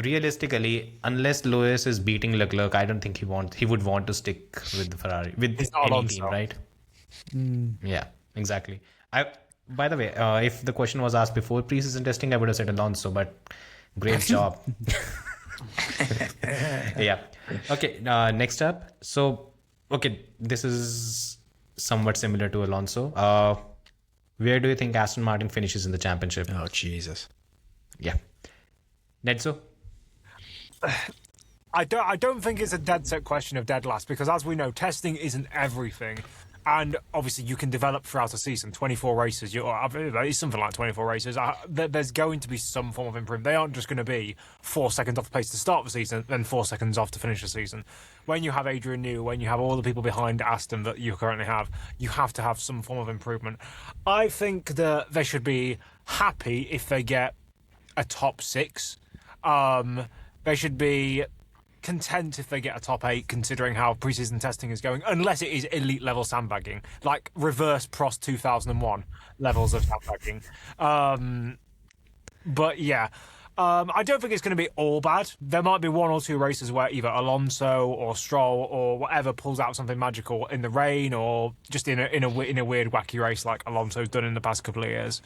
Speaker 2: Realistically, unless Lewis is beating Leclerc, I don't think he would want to stick with the Ferrari with any team, right? Yeah, exactly. By the way, if the question was asked before preseason testing, I would have said Alonso, but great job. Yeah. Okay. Next up. So, okay, this is somewhat similar to Alonso. Where do you think Aston Martin finishes in the championship?
Speaker 1: Oh, Jesus.
Speaker 2: Yeah. Netzo?
Speaker 7: I don't think it's a dead set question of dead last, because as we know, testing isn't everything. And obviously you can develop throughout a season, 24 races, it's something like 24 races. There's going to be some form of improvement. They aren't just going to be 4 seconds off the pace to start the season, then 4 seconds off to finish the season. When you have Adrian Newey, when you have all the people behind Aston that you currently have, you have to have some form of improvement. I think that they should be happy if they get a top 6. They should be content if they get a top 8, considering how preseason testing is going, unless it is elite level sandbagging, like reverse Prost 2001 levels of sandbagging. But yeah, I don't think it's going to be all bad. There might be 1 or 2 races where either Alonso or Stroll or whatever pulls out something magical in the rain, or just in a weird wacky race like Alonso's done in the past couple of years.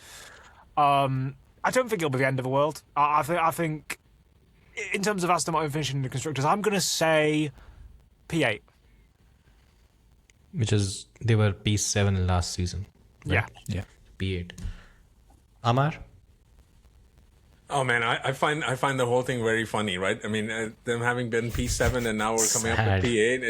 Speaker 7: I don't think it'll be the end of the world. I think in terms of Aston Martin finishing the constructors, I'm going to say P8.
Speaker 2: Which is, they were P7 last season. Right?
Speaker 1: Yeah.
Speaker 2: P8. Amar?
Speaker 4: Oh man, I find the whole thing very funny, right? I mean, them having been P7 and now we're coming up with P8.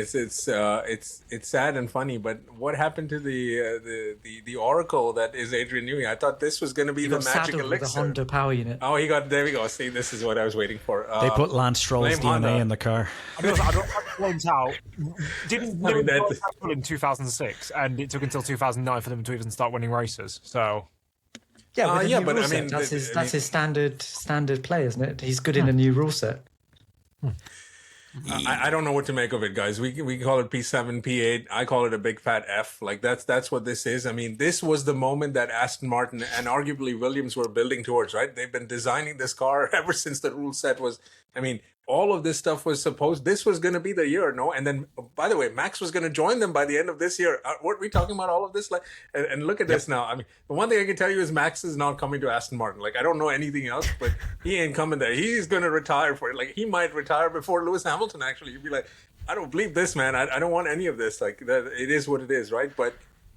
Speaker 4: It's sad and funny. But what happened to the oracle that is Adrian Newey? I thought this was going to be the magic elixir.
Speaker 5: With the Honda power unit.
Speaker 4: Oh, there we go. See, this is what I was waiting for.
Speaker 1: They put Lance Stroll's DNA
Speaker 4: Honda
Speaker 1: in the car.
Speaker 7: I don't point out. Didn't Newey in 2006, and it took until 2009 for them to even start winning races. So.
Speaker 5: Yeah, with the new
Speaker 4: but
Speaker 5: rule
Speaker 4: I mean,
Speaker 5: set. That's his standard play, isn't it? He's good in a new rule set.
Speaker 4: I don't know what to make of it, guys. We call it P7, P8. I call it a big fat F. Like that's what this is. I mean, this was the moment that Aston Martin and arguably Williams were building towards, right? They've been designing this car ever since the rule set was. I mean, all of this stuff was supposed. This was going to be the year, no? And then, by the way, Max was going to join them by the end of this year. Weren't we talking about all of this? Like, and look at this now. I mean, the one thing I can tell you is Max is not coming to Aston Martin. Like, I don't know anything else, but he ain't coming there. He's going to retire for it. Like, he might retire before Lewis Hamilton. Actually, you'd be like, I don't believe this, man. I don't want any of this. Like, it is what it is, right? But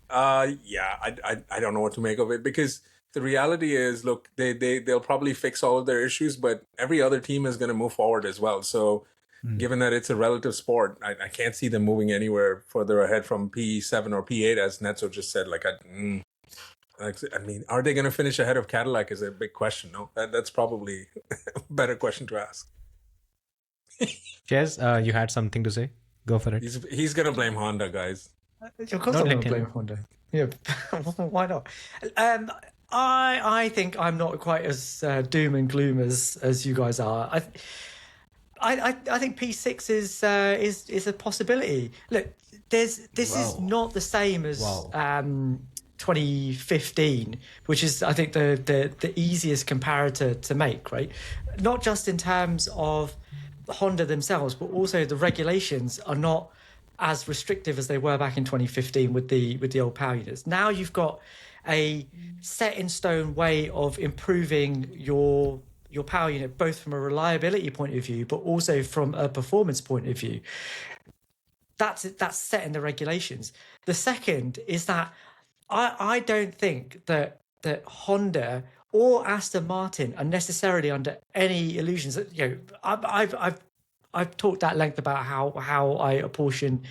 Speaker 4: yeah, I don't know what to make of it, because the reality is, look, they'll probably fix all of their issues, but every other team is going to move forward as well. So given that it's a relative sport, I can't see them moving anywhere further ahead from P7 or P8, as Netzo just said. I mean, are they going to finish ahead of Cadillac is a big question. No, that's probably a better question to ask.
Speaker 2: Jez, you had something to say? Go for it.
Speaker 4: He's going to blame Honda, guys.
Speaker 5: Of course, I'm going to blame Honda. Yeah, why not? I think I'm not quite as doom and gloom as you guys are. I think P6 is a possibility. Look, this is not the same as 2015, which is, I think, the easiest comparator to make, right? Not just in terms of Honda themselves, but also the regulations are not as restrictive as they were back in 2015 with the old power units. Now you've got a set in stone way of improving your power unit, both from a reliability point of view, but also from a performance point of view. That's set in the regulations. The second is that I don't think that Honda or Aston Martin are necessarily under any illusions that, I've talked at length about how I apportion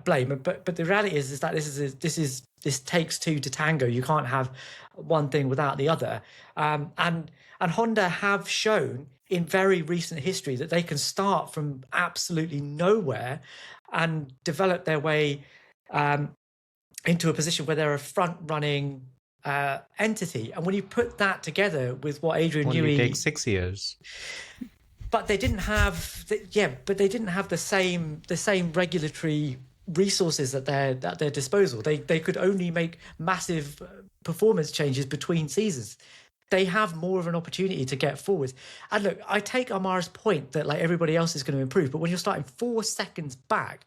Speaker 5: blame, but the reality is that this takes two to tango. You can't have one thing without the other. And Honda have shown in very recent history that they can start from absolutely nowhere and develop their way into a position where they're a front-running entity. And when you put that together with what Adrian Newey
Speaker 2: takes 6 years.
Speaker 5: But they didn't have, the same regulatory resources at their disposal. They could only make massive performance changes between seasons. They have more of an opportunity to get forward. And look, I take Amara's point that like everybody else is going to improve, but when you're starting 4 seconds back,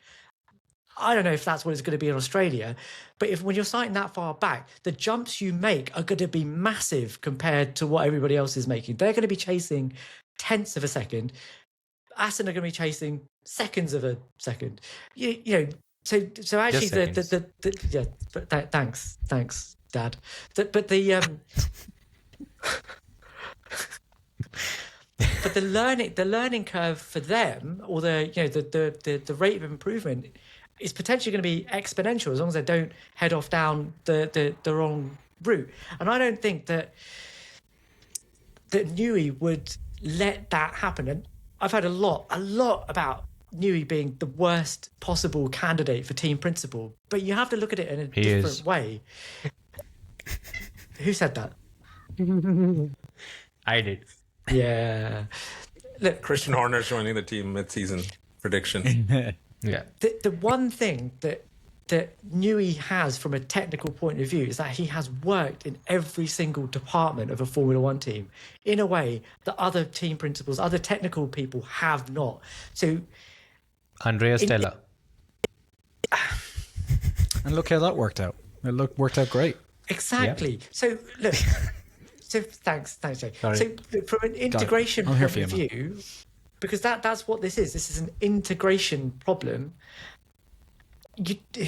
Speaker 5: I don't know if that's what it's going to be in Australia, but when you're starting that far back, the jumps you make are going to be massive compared to what everybody else is making. They're going to be chasing tenths of a second. Aston are going to be chasing seconds of a second. So actually, thanks, Dad. But the learning curve for them, or the rate of improvement, is potentially going to be exponential as long as they don't head off down the wrong route. And I don't think that Newey would let that happen. And I've heard a lot about Newey being the worst possible candidate for team principal, but you have to look at it in a different way. Who said that?
Speaker 2: I did.
Speaker 5: Yeah. Look,
Speaker 4: Christian Horner joining the team mid-season prediction.
Speaker 2: Yeah.
Speaker 5: The one thing that Newey has from a technical point of view is that he has worked in every single department of a Formula One team in a way that other team principals, other technical people have not. So
Speaker 2: Andrea Stella.
Speaker 1: And look how that worked out. It worked out great.
Speaker 5: Exactly. Yeah. So look. So thanks, Jay.
Speaker 2: Sorry.
Speaker 5: So from an integration point of view,
Speaker 1: man.
Speaker 5: Because that's what this is. This is an integration problem.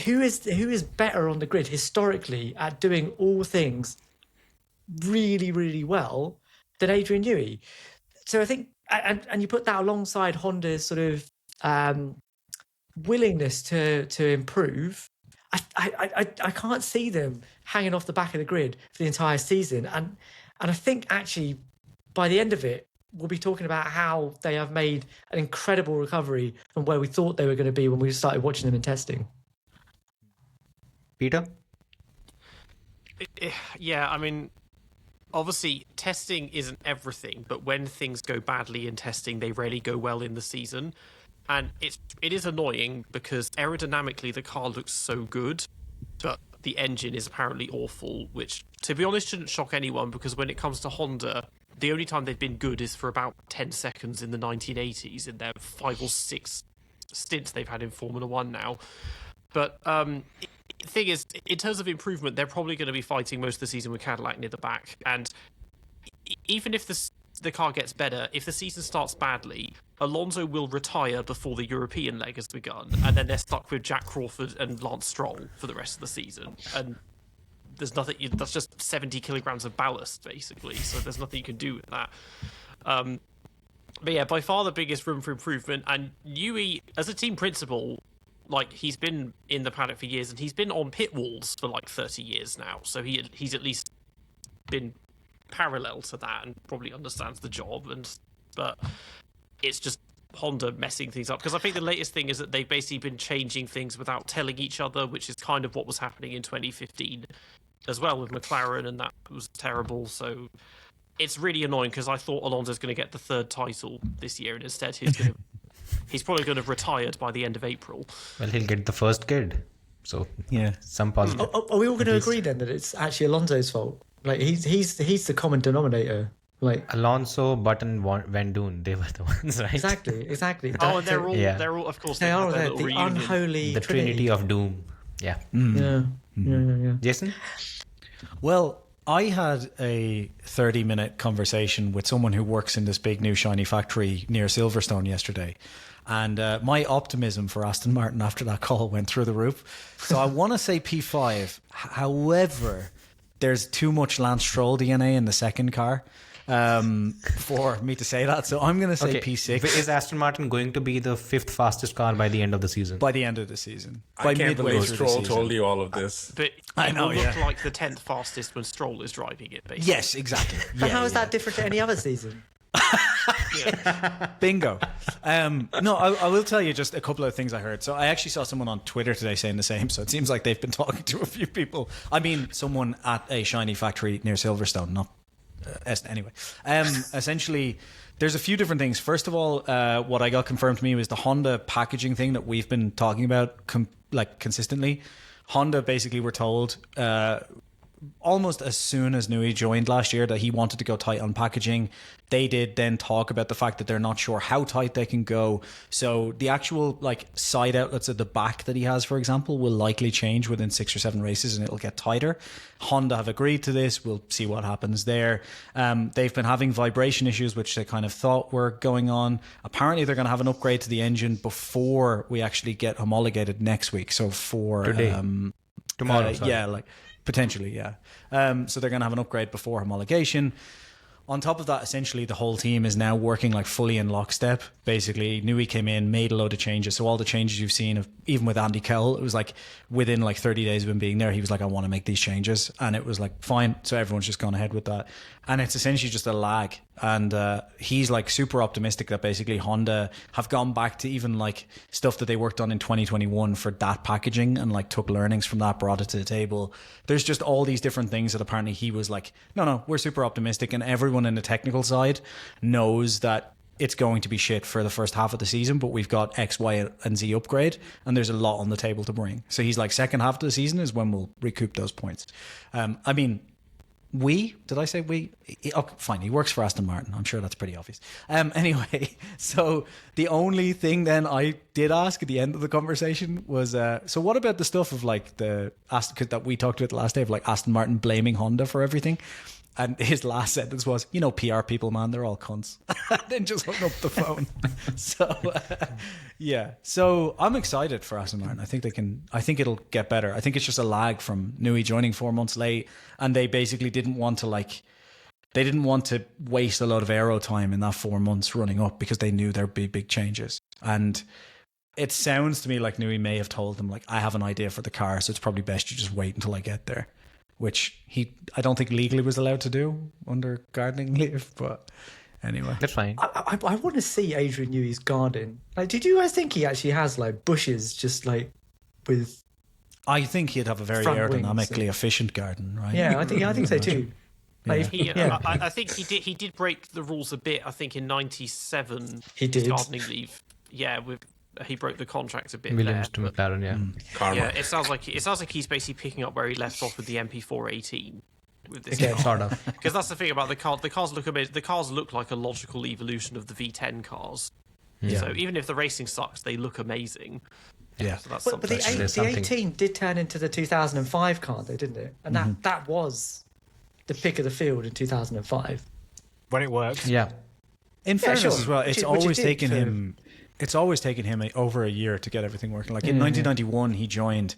Speaker 5: Who is better on the grid historically at doing all things really, really well than Adrian Newey? So I think, and you put that alongside Honda's sort of willingness to improve. I can't see them hanging off the back of the grid for the entire season. And I think actually by the end of it, we'll be talking about how they have made an incredible recovery from where we thought they were going to be when we started watching them in testing.
Speaker 2: Peter?
Speaker 6: Yeah, I mean, obviously testing isn't everything, but when things go badly in testing, they rarely go well in the season. And it is annoying because aerodynamically the car looks so good, but the engine is apparently awful, which, to be honest, shouldn't shock anyone because when it comes to Honda, the only time they've been good is for about 10 seconds in the 1980s in their 5 or 6 stints they've had in Formula One now. But the thing is, in terms of improvement, they're probably going to be fighting most of the season with Cadillac near the back. And even if the car gets better, if the season starts badly, Alonso will retire before the European leg has begun, and then they're stuck with Jack Crawford and Lance Stroll for the rest of the season. And there's nothing. That's just 70 kilograms of ballast, basically. So there's nothing you can do with that. But yeah, by far the biggest room for improvement. And Newey, as a team principal, like he's been in the paddock for years, and he's been on pit walls for like 30 years now. So he's at least been parallel to that and probably understands the job. But it's just Honda messing things up, because I think the latest thing is that they've basically been changing things without telling each other, which is kind of what was happening in 2015 as well with McLaren, and that was terrible. So it's really annoying because I thought Alonso's going to get the 3rd title this year, and instead he's probably going to have retired by the end of April.
Speaker 2: Well, he'll get the first kid, so
Speaker 1: yeah,
Speaker 2: some positive.
Speaker 5: Are we all going to agree then that it's actually Alonso's fault? Like he's the common denominator Like
Speaker 2: Alonso, Button, Van Doon, they were the ones, right?
Speaker 5: exactly.
Speaker 6: Oh, and
Speaker 5: That-
Speaker 6: they're all, of course,
Speaker 5: they are
Speaker 6: had their
Speaker 5: the
Speaker 6: little reunion.
Speaker 5: unholy
Speaker 2: The Trinity of Doom. Yeah.
Speaker 5: Yeah.
Speaker 2: Jason?
Speaker 1: Well, I had a 30-minute conversation with someone who works in this big new shiny factory near Silverstone yesterday. And my optimism for Aston Martin after that call went through the roof. So I want to say P5. However, there's too much Lance Stroll DNA in the second car for me to say that. So I'm going to say P6.
Speaker 2: Is Aston Martin going to be the 5th fastest car by the end of the season?
Speaker 1: By the end of the season.
Speaker 4: I
Speaker 1: By
Speaker 4: can't
Speaker 1: midway
Speaker 4: believe
Speaker 1: through the
Speaker 4: Stroll
Speaker 1: season.
Speaker 4: told you all of this.
Speaker 6: But
Speaker 1: I
Speaker 6: it
Speaker 1: know,
Speaker 6: will
Speaker 1: yeah.
Speaker 6: look like the 10th fastest when Stroll is driving it, basically.
Speaker 1: Yes, exactly.
Speaker 5: But how is that different to any other season?
Speaker 1: Bingo. No, I will tell you just a couple of things I heard. So I actually saw someone on Twitter today saying the same. So it seems like they've been talking to a few people. I mean, someone at a shiny factory near Silverstone, not anyway. Essentially, there's a few different things. First of all, what I got confirmed to me was the Honda packaging thing that we've been talking about consistently. Honda basically were told almost as soon as Nui joined last year that he wanted to go tight on packaging. They did then talk about the fact that they're not sure how tight they can go. So the actual like side outlets at the back that he has, for example, will likely change within 6 or 7 races and it'll get tighter. Honda have agreed to this. We'll see what happens there. They've been having vibration issues, which they kind of thought were going on. Apparently they're going to have an upgrade to the engine before we actually get homologated next week. So for
Speaker 2: Today. Tomorrow, sorry.
Speaker 1: yeah, like potentially, yeah. So they're going to have an upgrade before homologation. On top of that, essentially the whole team is now working like fully in lockstep. Basically, Nui came in, made a load of changes. So all the changes you've seen, even with Andy Kell, it was like within like 30 days of him being there, he was like, I want to make these changes. And it was like, fine. So everyone's just gone ahead with that. And it's essentially just a lag. And he's like super optimistic that basically Honda have gone back to even like stuff that they worked on in 2021 for that packaging and like took learnings from that, brought it to the table. There's just all these different things that apparently he was like, no, we're super optimistic. And everyone in the technical side knows that it's going to be shit for the first half of the season, but we've got X, Y, and Z upgrade, and there's a lot on the table to bring. So he's like, second half of the season is when we'll recoup those points. I mean, did I say we? Okay, fine, he works for Aston Martin. I'm sure that's pretty obvious. Anyway, so the only thing then I did ask at the end of the conversation was, so what about the stuff of like that we talked about the last day of like Aston Martin blaming Honda for everything? And his last sentence was, PR people, man, they're all cunts. And then just hung up the phone. So, yeah. So I'm excited for Aston Martin. I think it'll get better. I think it's just a lag from Nui joining 4 months late. And they basically didn't want to waste a lot of aero time in that 4 months running up because they knew there'd be big changes. And it sounds to me like Nui may have told them, like, I have an idea for the car, so it's probably best you just wait until I get there. Which I don't think legally was allowed to do under gardening leave, but anyway.
Speaker 2: That's fine.
Speaker 5: I want to see Adrian Newey's garden. Like, did you guys think he actually has like bushes just like with?
Speaker 1: I think he'd have a very
Speaker 5: front
Speaker 1: aerodynamically
Speaker 5: wings.
Speaker 1: efficient garden, right?
Speaker 5: Yeah, I think so too. Like,
Speaker 6: I think he did break the rules a bit. I think in '97
Speaker 5: He did.
Speaker 6: gardening leave. Yeah, he broke the contract a bit.
Speaker 2: Williams
Speaker 6: there,
Speaker 2: to McLaren, yeah.
Speaker 4: Karma.
Speaker 6: Yeah, it sounds like he's basically picking up where he left off with the MP418 with this
Speaker 5: Okay.
Speaker 6: car.
Speaker 2: Sort of.
Speaker 6: Because that's the thing about the car. The cars look amazing. The cars look like a logical evolution of the V10 cars.
Speaker 1: Yeah.
Speaker 6: So even if the racing sucks, they look amazing.
Speaker 1: Yeah.
Speaker 6: So that's
Speaker 5: but the,
Speaker 6: something.
Speaker 2: There's
Speaker 5: the
Speaker 2: something.
Speaker 5: 18 did turn into the 2005 car, though, didn't it? And that was the pick of the field in 2005.
Speaker 7: When it works.
Speaker 2: Yeah.
Speaker 1: In fairness
Speaker 5: sure.
Speaker 1: as well,
Speaker 5: Which
Speaker 1: it's
Speaker 5: it
Speaker 1: always
Speaker 5: did
Speaker 1: taken
Speaker 5: for-
Speaker 1: him. It's always taken him over a year to get everything working. Like in 1991, he joined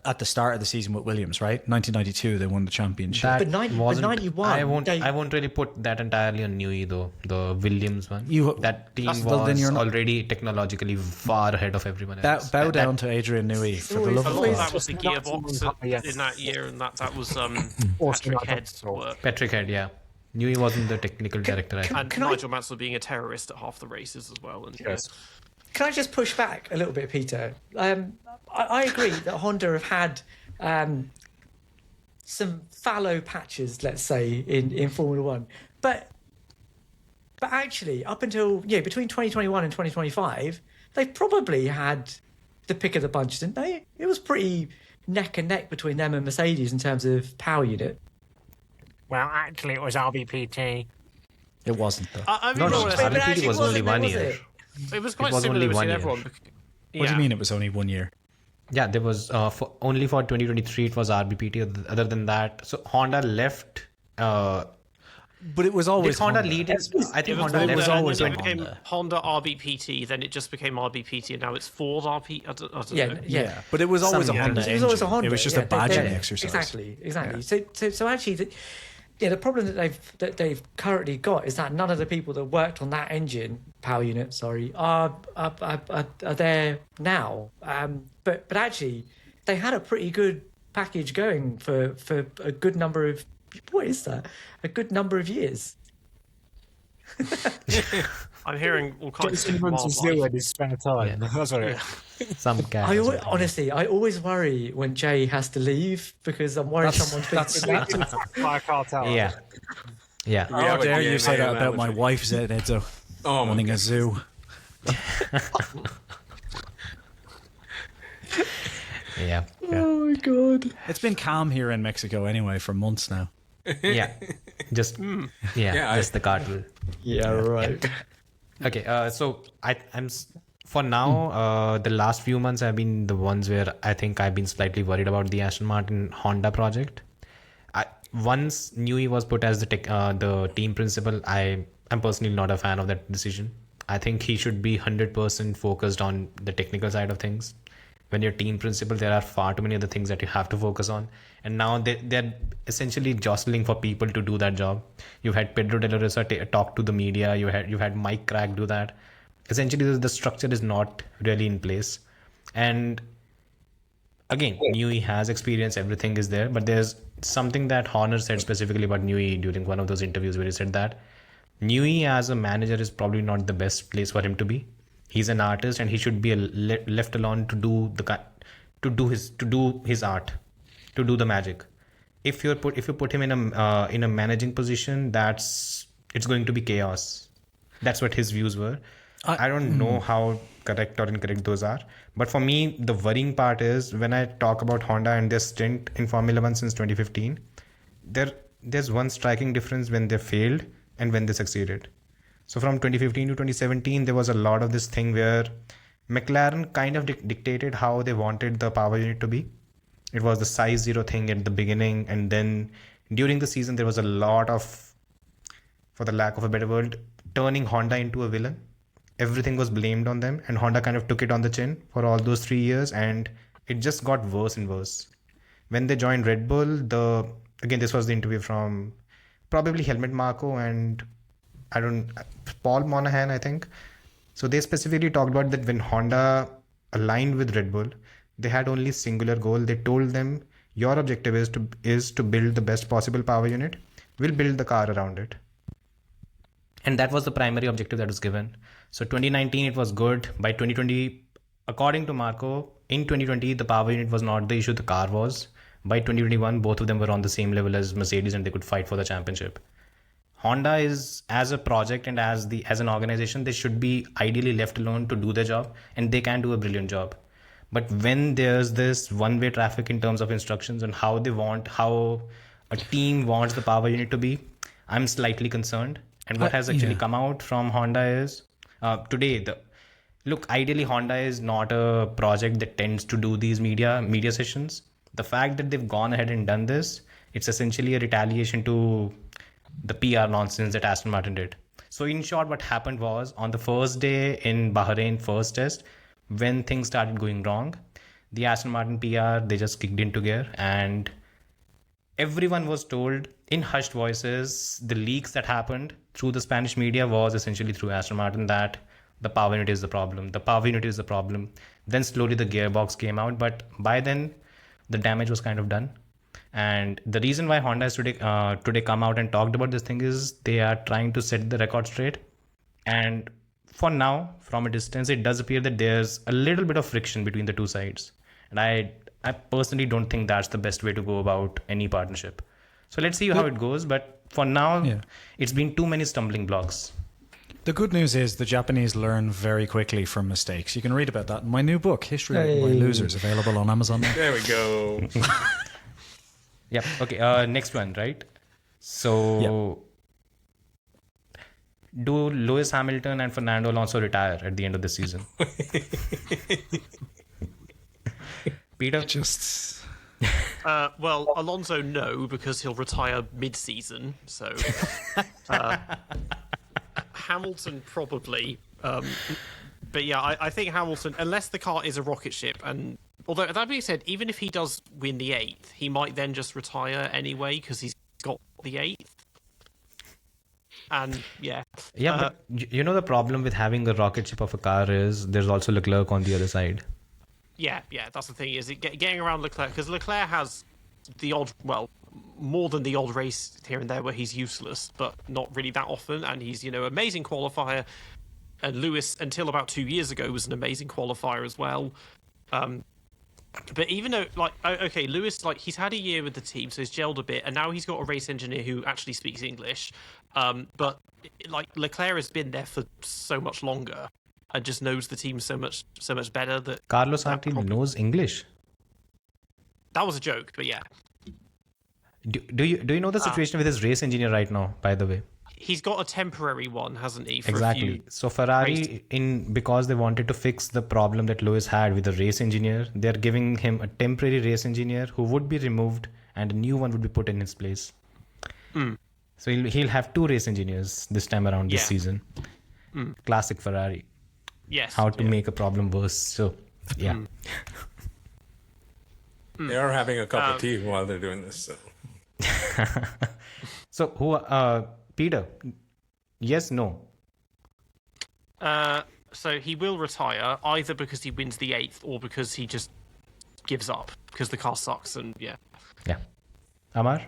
Speaker 1: at the start of the season with Williams, right? 1992, they won the championship.
Speaker 2: That
Speaker 5: But 91,
Speaker 2: I won't.
Speaker 5: they-
Speaker 2: I won't really put that entirely on Newey though. The Williams one. That team
Speaker 1: well,
Speaker 2: was
Speaker 1: then you're not-
Speaker 2: already technologically far ahead of everyone else.
Speaker 1: Bow down to Adrian Newey for the love
Speaker 6: I
Speaker 1: of
Speaker 6: thought
Speaker 1: God.
Speaker 6: that was the
Speaker 7: That's
Speaker 6: gearbox
Speaker 7: one, yes.
Speaker 6: in that year, and that was
Speaker 7: Awesome.
Speaker 6: Patrick Head's work.
Speaker 2: Patrick Head, yeah. Newey wasn't the technical director. I think.
Speaker 6: And
Speaker 5: Can I-
Speaker 6: Nigel Mansell being a terrorist at half the races as well. And
Speaker 4: Yes.
Speaker 5: Can I just push back a little bit, Peter? I agree that Honda have had some fallow patches, let's say, in Formula One, but actually, up until between 2021 and 2025, they probably had the pick of the bunch, didn't they? It was pretty neck and neck between them and Mercedes in terms of power unit.
Speaker 7: Well, actually, it was RBPT.
Speaker 1: It wasn't though.
Speaker 6: I mean,
Speaker 2: No, no,
Speaker 6: more or less,
Speaker 5: But
Speaker 2: RBPT
Speaker 5: actually
Speaker 2: was only
Speaker 5: wasn't there,
Speaker 2: 1
Speaker 5: was
Speaker 2: year.
Speaker 5: it?
Speaker 6: it was quite
Speaker 2: was
Speaker 6: similar
Speaker 2: only 1
Speaker 6: between
Speaker 2: year.
Speaker 6: everyone.
Speaker 1: What do you mean it was only 1 year?
Speaker 2: Yeah, there was only for 2023 it was RBPT. Other than that, so Honda left.
Speaker 1: But it was always
Speaker 2: Did Honda lead in? I think Honda
Speaker 1: it
Speaker 2: left.
Speaker 1: was
Speaker 6: and
Speaker 1: always
Speaker 6: then
Speaker 1: a
Speaker 6: it became
Speaker 1: Honda.
Speaker 6: Honda RBPT, then it just became RBPT, and now it's Ford RP. I don't
Speaker 5: Yeah,
Speaker 6: know.
Speaker 5: yeah.
Speaker 1: But it was always a
Speaker 2: Some-
Speaker 1: Honda
Speaker 5: It
Speaker 1: engine.
Speaker 5: was always a Honda.
Speaker 1: It was just
Speaker 5: yeah,
Speaker 1: a badging
Speaker 5: they-
Speaker 1: exercise.
Speaker 5: Exactly. So actually, the problem that they've currently got is that none of the people that worked on that engine power unit, are there now. But actually, they had a pretty good package going for a good number of a good number of years.
Speaker 6: I'm hearing all kinds
Speaker 7: Jason
Speaker 6: of
Speaker 7: runs
Speaker 6: wild
Speaker 7: his zero
Speaker 6: life.
Speaker 7: in his spare time. That's what it is.
Speaker 2: Some guy.
Speaker 5: Honestly, I always worry when Jay has to leave because I'm worried someone's thinking that.
Speaker 7: By a cartel.
Speaker 2: Yeah. Yeah.
Speaker 4: We have
Speaker 1: How
Speaker 4: a
Speaker 1: dare you say
Speaker 4: DMA
Speaker 1: that about my
Speaker 4: analogy.
Speaker 1: wife, Edzo,
Speaker 4: Oh, my
Speaker 1: running a zoo.
Speaker 2: Yeah.
Speaker 5: Oh my god!
Speaker 1: It's been calm here in Mexico anyway for months now.
Speaker 2: Yeah. Just
Speaker 4: Yeah,
Speaker 2: just the cartel.
Speaker 5: Yeah, right.
Speaker 2: Okay, so for now, the last few months have been the ones where I think I've been slightly worried about the Aston Martin Honda project. Once Newey was put as the team principal, I'm personally not a fan of that decision. I think he should be 100% focused on the technical side of things. When you're team principal, there are far too many other things that you have to focus on. And now they're essentially jostling for people to do that job. You've had Pedro de la Rosa talk to the media. You've had Mike Crack do that. Essentially, the structure is not really in place. And again, Newey has experience. Everything is there. But there's something that Horner said specifically about Newey during one of those interviews where he said that Newey as a manager is probably not the best place for him to be. He's an artist and he should be left alone to do his art, to do the magic. If you put him in a managing position, it's going to be chaos. That's what his views were. I don't know how correct or incorrect those are, but for me the worrying part is when I talk about Honda and their stint in Formula 1 since 2015, there's one striking difference when they failed and when they succeeded. So from 2015 to 2017, there was a lot of this thing where McLaren kind of dictated how they wanted the power unit to be. It was the size zero thing at the beginning. And then during the season, there was a lot of, for the lack of a better word, turning Honda into a villain. Everything was blamed on them. And Honda kind of took it on the chin for all those 3 years. And it just got worse and worse. When they joined Red Bull, again, this was the interview from probably Helmut Marko and Paul Monahan, I think. So they specifically talked about that when Honda aligned with Red Bull, they had only a singular goal. They told them, your objective is to build the best possible power unit. We'll build the car around it. And that was the primary objective that was given. So 2019, it was good. By 2020, according to Marko, in 2020, the power unit was not the issue, the car was. By 2021, both of them were on the same level as Mercedes and they could fight for the championship. Honda is, as a project and as an organization, they should be ideally left alone to do their job, and they can do a brilliant job. But when there's this one-way traffic in terms of instructions and how a team wants the power unit to be, I'm slightly concerned. And what has actually come out from Honda is today. Ideally, Honda is not a project that tends to do these media sessions. The fact that they've gone ahead and done this, it's essentially a retaliation to the PR nonsense that Aston Martin did. So in short, what happened was on the first day in Bahrain, first test, when things started going wrong, the Aston Martin PR, they just kicked into gear and everyone was told in hushed voices, the leaks that happened through the Spanish media was essentially through Aston Martin that the power unit is the problem. The power unit is the problem. Then slowly the gearbox came out, but by then the damage was kind of done. And the reason why Honda has today come out and talked about this thing is they are trying to set the record straight. And for now, from a distance, it does appear that there's a little bit of friction between the two sides. And I personally don't think that's the best way to go about any partnership. So let's see how it goes. But for now, it's been too many stumbling blocks.
Speaker 1: The good news is the Japanese learn very quickly from mistakes. You can read about that in my new book, History of My Losers, available on Amazon.
Speaker 4: There we go.
Speaker 2: Yeah. Okay. Next one, right? So do Lewis Hamilton and Fernando Alonso retire at the end of the season? Peter?
Speaker 1: Just
Speaker 6: Well, Alonso, no, because he'll retire mid-season. So Hamilton probably. But yeah, I think Hamilton, unless the car is a rocket ship, and although that being said, even if he does win the 8th, he might then just retire anyway because he's got the 8th. And yeah.
Speaker 2: Yeah, but you know the problem with having a rocket ship of a car is there's also Leclerc on the other side.
Speaker 6: Yeah, that's the thing, is it getting around Leclerc, because Leclerc has the odd, well, more than the odd race here and there where he's useless, but not really that often, and he's, amazing qualifier, and Lewis, until about 2 years ago, was an amazing qualifier as well. But even though, okay, Lewis, he's had a year with the team, so he's gelled a bit, and now he's got a race engineer who actually speaks English, but, Leclerc has been there for so much longer, and just knows the team so much better that
Speaker 2: Carlos Sainz knows English.
Speaker 6: That was a joke, but yeah.
Speaker 2: Do you know the situation with his race engineer right now, by the way?
Speaker 6: He's got a temporary one, hasn't he?
Speaker 2: Exactly. So Ferrari, because they wanted to fix the problem that Lewis had with the race engineer, they're giving him a temporary race engineer who would be removed and a new one would be put in his place. So he'll have 2 race engineers this time around this season. Classic Ferrari.
Speaker 6: Yes.
Speaker 2: How to make a problem worse. So, yeah.
Speaker 4: They are having a cup of tea while they're doing this. So.
Speaker 2: So, Peter, yes, no?
Speaker 6: So he will retire either because he wins the 8th or because he just gives up because the car sucks, and yeah.
Speaker 2: Yeah. Amar?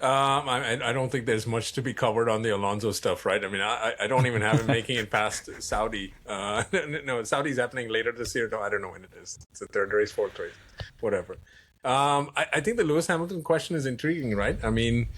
Speaker 4: I don't think there's much to be covered on the Alonso stuff, right? I mean, I don't even have him making it past Saudi. No, Saudi's happening later this year. No, I don't know when it is. It's the 3rd race, 4th race, whatever. I think the Lewis Hamilton question is intriguing, right? I mean,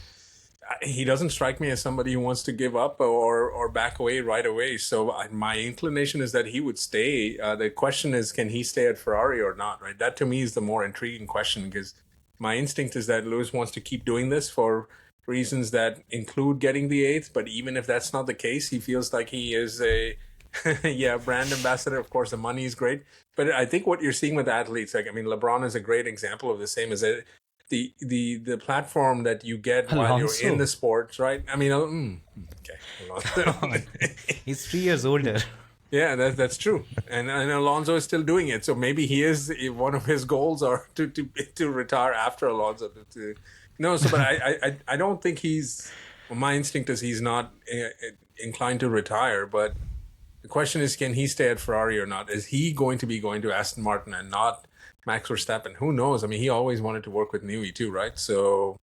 Speaker 4: he doesn't strike me as somebody who wants to give up or back away right away. So my inclination is that he would stay. The question is, can he stay at Ferrari or not, right? That to me is the more intriguing question, because my instinct is that Lewis wants to keep doing this for reasons that include getting the 8th. But even if that's not the case, he feels like he is a brand ambassador. Of course, the money is great. But I think what you're seeing with athletes, LeBron is a great example of the same, is that the platform that you get while you're in the sports, right? I mean, okay.
Speaker 2: He's 3 years older.
Speaker 4: Yeah, that's true, and Alonso is still doing it. So maybe he is, one of his goals are to retire after Alonso. But I don't think he's. Well, my instinct is he's not inclined to retire. But the question is, can he stay at Ferrari or not? Is he going to be going to Aston Martin and not Max Verstappen? Who knows? I mean, he always wanted to work with Newey too, right? So.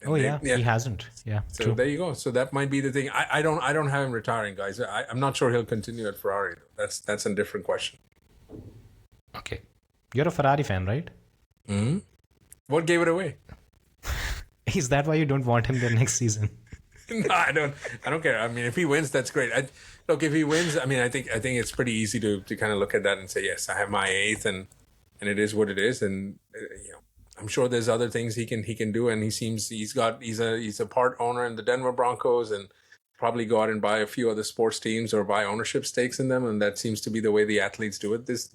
Speaker 2: He hasn't. Yeah.
Speaker 4: So
Speaker 2: true.
Speaker 4: there you go. So that might be the thing. I don't have him retiring, guys. I'm not sure he'll continue at Ferrari. That's a different question.
Speaker 2: Okay. You're a Ferrari fan, right?
Speaker 4: Mm-hmm. What gave it away?
Speaker 2: Is that why you don't want him there next season?
Speaker 4: No, I don't care. I mean, if he wins, that's great. Look, if he wins, I mean, I think it's pretty easy to kind of look at that and say, yes, I have my 8th, and it is what it is, and I'm sure there's other things he can do, and he seems he's a part owner in the Denver Broncos, and probably go out and buy a few other sports teams or buy ownership stakes in them, and that seems to be the way the athletes do it this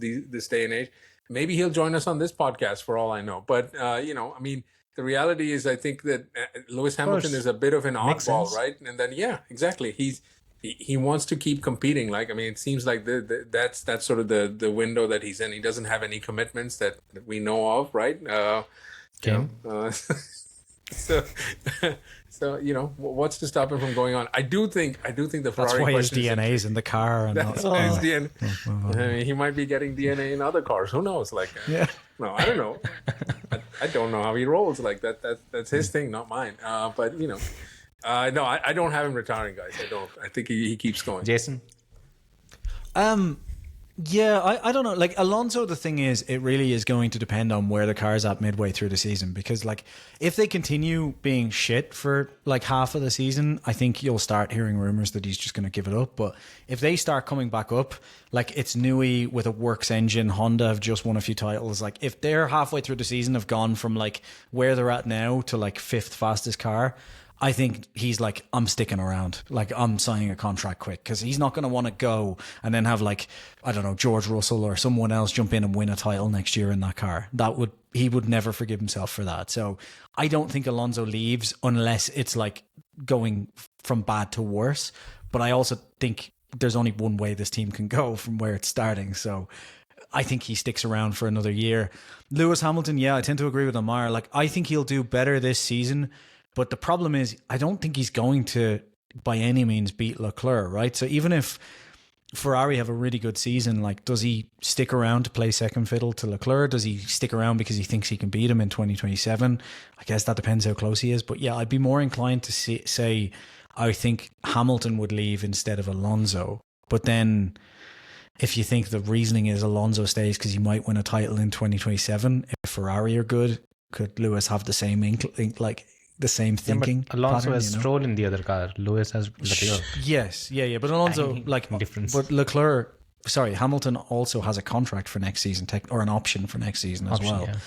Speaker 4: day and age. Maybe he'll join us on this podcast for all I know, but I mean, the reality is, I think that Lewis Hamilton is a bit of an oddball, right? And then exactly, he wants to keep competing. It seems like that's sort of the window that he's in. He doesn't have any commitments that we know of, right? So what's to stop him from going on? I do think the Ferrari.
Speaker 1: That's why his DNA is in the car. And
Speaker 4: that's why his DNA. I mean, he might be getting DNA in other cars. Who knows? No, I don't know. I don't know how he rolls like that. That's his thing, not mine. But no, I don't have him retiring, guys. I don't. I think he keeps going.
Speaker 2: Jason?
Speaker 1: Yeah, I don't know. Alonso, the thing is, it really is going to depend on where the car's at midway through the season. Because, if they continue being shit for, half of the season, I think you'll start hearing rumors that he's just going to give it up. But if they start coming back up, it's Newey with a works engine, Honda have just won a few titles. If they're halfway through the season have gone from, where they're at now to, 5th fastest car, I think he's like, I'm sticking around. Like, I'm signing a contract quick, because he's not going to want to go and then have, like, I don't know, George Russell or someone else jump in and win a title next year in that car. He would never forgive himself for that. So I don't think Alonso leaves unless it's like going from bad to worse. But I also think there's only one way this team can go from where it's starting. So I think he sticks around for another year. Lewis Hamilton, yeah, I tend to agree with Amar. Like, I think he'll do better this season. But the problem is, I don't think he's going to, by any means, beat Leclerc, right? So even if Ferrari have a really good season, like, does he stick around to play second fiddle to Leclerc? Does he stick around because he thinks he can beat him in 2027? I guess that depends how close he is. But yeah, I'd be more inclined to say I think Hamilton would leave instead of Alonso. But then if you think the reasoning is Alonso stays because he might win a title in 2027, if Ferrari are good, could Lewis have the same the same thinking?
Speaker 2: But Alonso
Speaker 1: pattern,
Speaker 2: has Stroll in the other car. Lewis has Leclerc.
Speaker 1: Yes, yeah. But Alonso,
Speaker 2: difference.
Speaker 1: But Hamilton also has a contract for next season, or an option for next season as well.
Speaker 2: Yeah.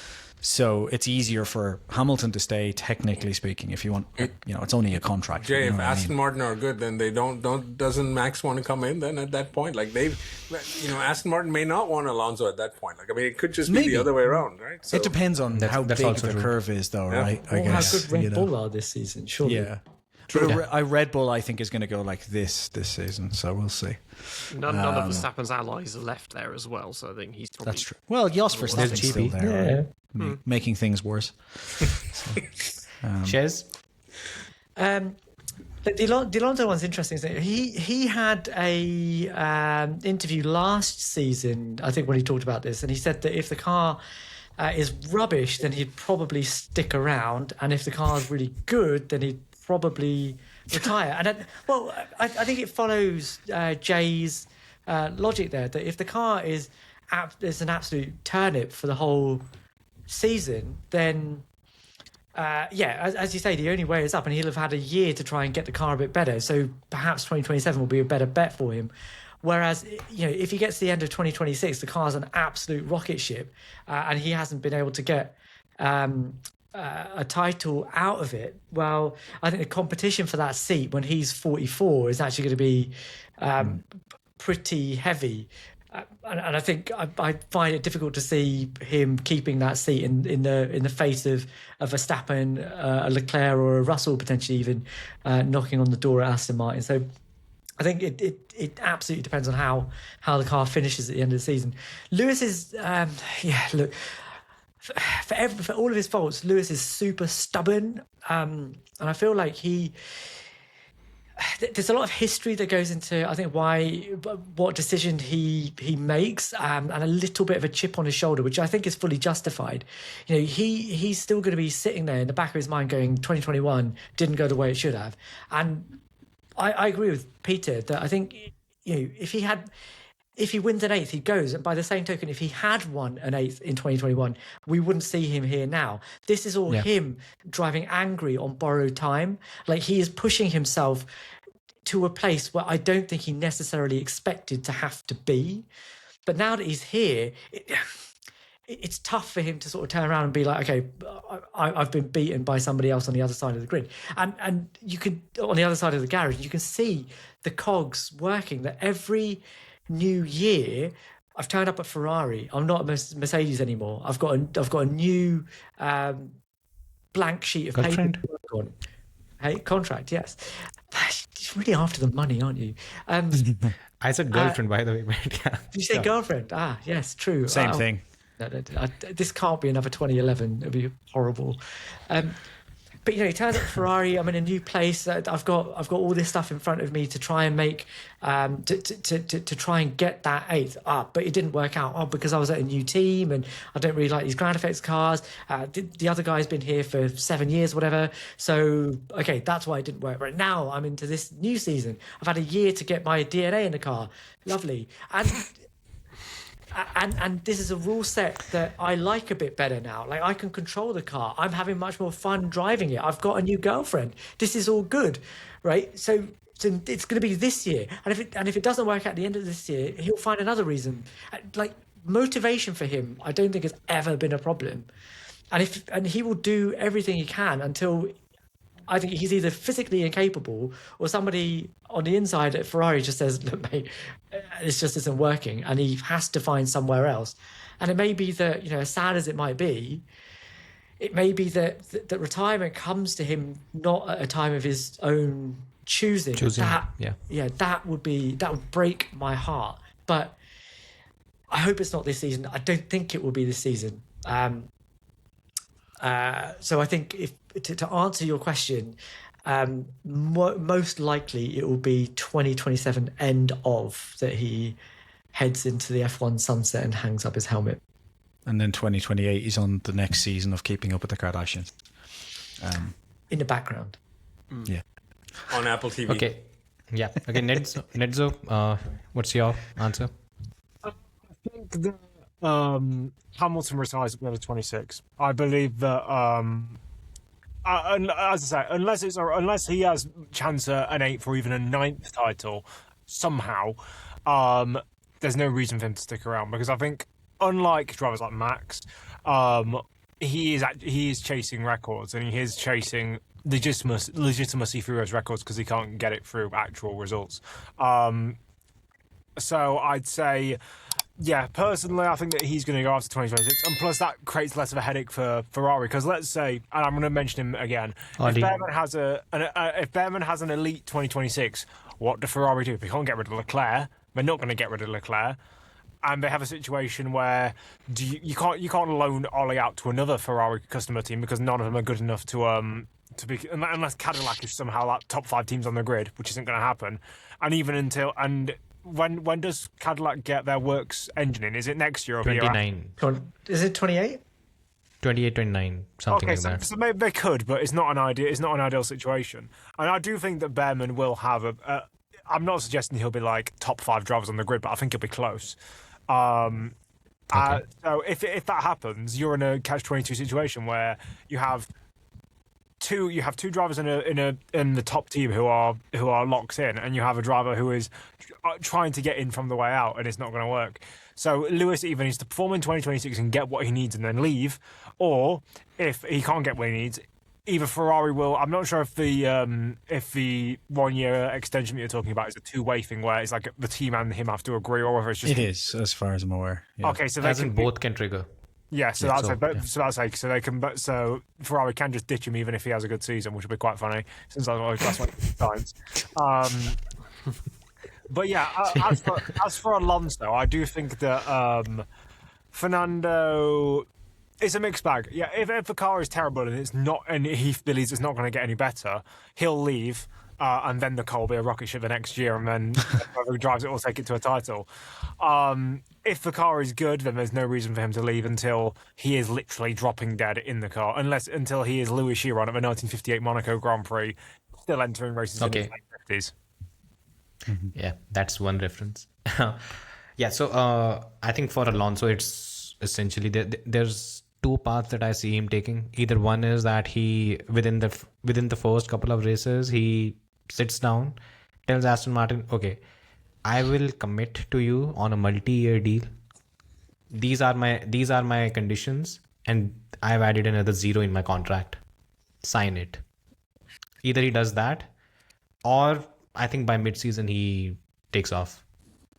Speaker 1: So it's easier for Hamilton to stay, technically speaking, if you want. It's only a contract.
Speaker 4: Jay,
Speaker 1: you know
Speaker 4: if
Speaker 1: what I
Speaker 4: Aston
Speaker 1: mean?
Speaker 4: Martin are good, then they doesn't Max want to come in then at that point? Like, Aston Martin may not want Alonso at that point. Like, I mean, it could just be
Speaker 1: Maybe.
Speaker 4: the other way around, right? So,
Speaker 1: It depends on how
Speaker 2: that's
Speaker 1: big
Speaker 2: also
Speaker 1: the
Speaker 2: true.
Speaker 1: curve is, though, right? I
Speaker 5: Or how
Speaker 1: guess.
Speaker 5: good Red Bull are this season, surely.
Speaker 1: Yeah. But Red Bull, I think, is going to go like this season, so we'll see.
Speaker 6: None of Verstappen's allies are left there as well, so I think he's probably...
Speaker 1: That's true. Well, Jos Verstappen's still
Speaker 2: GP.
Speaker 1: there, right? Making things worse.
Speaker 2: Chez?
Speaker 5: The Alonso one's interesting. Isn't it? He had a interview last season, I think, when he talked about this, and he said that if the car is rubbish, then he'd probably stick around, and if the car is really good, then he'd probably retire. And I think it follows Jay's logic there, that if the car is an absolute turnip for the whole season, then as you say, the only way is up, and he'll have had a year to try and get the car a bit better. So perhaps 2027 will be a better bet for him. Whereas, if he gets to the end of 2026, the car's an absolute rocket ship, and he hasn't been able to get a title out of it. Well, I think the competition for that seat when he's 44 is actually going to be pretty heavy. And I think I find it difficult to see him keeping that seat in the face of Verstappen, a Leclerc, or a Russell potentially even knocking on the door at Aston Martin. So I think it absolutely depends on how the car finishes at the end of the season. Lewis is look, for all of his faults, Lewis is super stubborn, and I feel like there's a lot of history that goes into, I think, what decision he makes, and a little bit of a chip on his shoulder, which I think is fully justified. He's still going to be sitting there in the back of his mind going, 2021 didn't go the way it should have. And I agree with Peter that I think, if he wins an eighth, he goes. And by the same token, if he had won an eighth in 2021, we wouldn't see him here now. This is all him driving angry on borrowed time. Like, he is pushing himself to a place where I don't think he necessarily expected to have to be. But now that he's here, it's tough for him to sort of turn around and be like, okay, I've been beaten by somebody else on the other side of the grid. And you could, on the other side of the garage, you can see the cogs working, that every new year I've turned up at Ferrari. I'm not at Mercedes anymore. I've got a new blank sheet of paper to work on. Hey, contract, yes. You're really after the money, aren't you?
Speaker 2: I said girlfriend, by the way. But yeah.
Speaker 5: Did you say girlfriend? Ah, yes, true.
Speaker 1: Same thing.
Speaker 5: No, this can't be another 2011. It'd be horrible. But he turns up at Ferrari. I'm in a new place. I've got all this stuff in front of me to try and make, to try and get that eighth up. But it didn't work out. Because I was at a new team and I don't really like these ground effects cars. The other guy's been here for 7 years, whatever. So okay, that's why it didn't work. Right now, I'm into this new season. I've had a year to get my DNA in the car. Lovely. And this is a rule set that I like a bit better now. Like, I can control the car. I'm having much more fun driving it. I've got a new girlfriend. This is all good, right? So it's going to be this year. And if it doesn't work at the end of this year, he'll find another reason. Like, motivation for him, I don't think has ever been a problem. And he will do everything he can until I think he's either physically incapable or somebody on the inside at Ferrari just says, look, mate, this just isn't working. And he has to find somewhere else. And it may be that, as sad as it might be, it may be that retirement comes to him not at a time of his own choosing. That would break my heart. But I hope it's not this season. I don't think it will be this season. So I think to answer your question, most likely it will be 2027 end of that he heads into the F1 sunset and hangs up his helmet.
Speaker 1: And then 2028 he's on the next season of Keeping Up with the Kardashians.
Speaker 5: In the background.
Speaker 1: Yeah.
Speaker 4: On Apple TV.
Speaker 2: Okay. Yeah. Okay, Nedzo, what's your answer?
Speaker 7: I think that Hamilton retires at the end of 26. I believe that, as I say, unless he has chance at an 8th or even a 9th title somehow, there's no reason for him to stick around, because I think, unlike drivers like Max, he is chasing records, and he is chasing legitimacy through those records because he can't get it through actual results. So I'd say, yeah, personally, I think that he's going to go after 2026, and plus that creates less of a headache for Ferrari, because let's say, and I'm going to mention him again, if Behrman has an elite 2026, what do Ferrari do? If they can't get rid of Leclerc, they're not going to get rid of Leclerc, and they have a situation where you can't loan Ollie out to another Ferrari customer team because none of them are good enough to be, unless Cadillac is somehow like top 5 teams on the grid, which isn't going to happen, and when does Cadillac get their works engine in? Is it next year or
Speaker 2: 29.
Speaker 5: Is it 28?
Speaker 2: 28, 29, something like that.
Speaker 7: So maybe they could, but it's not an ideal situation. And I do think that Behrman will have I'm not suggesting he'll be like top 5 drivers on the grid, but I think he'll be close. So if that happens, you're in a catch-22 situation where you have two drivers in the top team who are locked in, and you have a driver who is trying to get in from the way out, and it's not going to work. So Lewis either needs to perform in 2026 and get what he needs and then leave, or if he can't get what he needs, either Ferrari will. I'm not sure if the 1 year extension that you're talking about is a two-way thing where it's like the team and him have to agree, or whether it's just.
Speaker 1: It is, as far as I'm aware. Yeah.
Speaker 7: Okay, so
Speaker 2: both can trigger.
Speaker 7: Yeah, so they can. So Ferrari can just ditch him even if he has a good season, which would be quite funny since that's like times. But yeah, as for Alonso, I do think that Fernando is a mixed bag. Yeah, if the car is terrible and he believes it's not going to get any better, he'll leave. And then the car will be a rocket ship the next year, and then whoever drives it will take it to a title. If the car is good, then there's no reason for him to leave until he is literally dropping dead in the car, until he is Louis Chiron at the 1958 Monaco Grand Prix, still entering races in the late 50s.
Speaker 2: Mm-hmm. Yeah, that's one reference. Yeah, so I think for Alonso, it's essentially there's 2 paths that I see him taking. Either one is that he within the first couple of races he sits down, tells Aston Martin, okay, I will commit to you on a multi-year deal. These are my conditions, and I've added another 0 in my contract. Sign it. Either he does that, or I think by mid-season he takes off.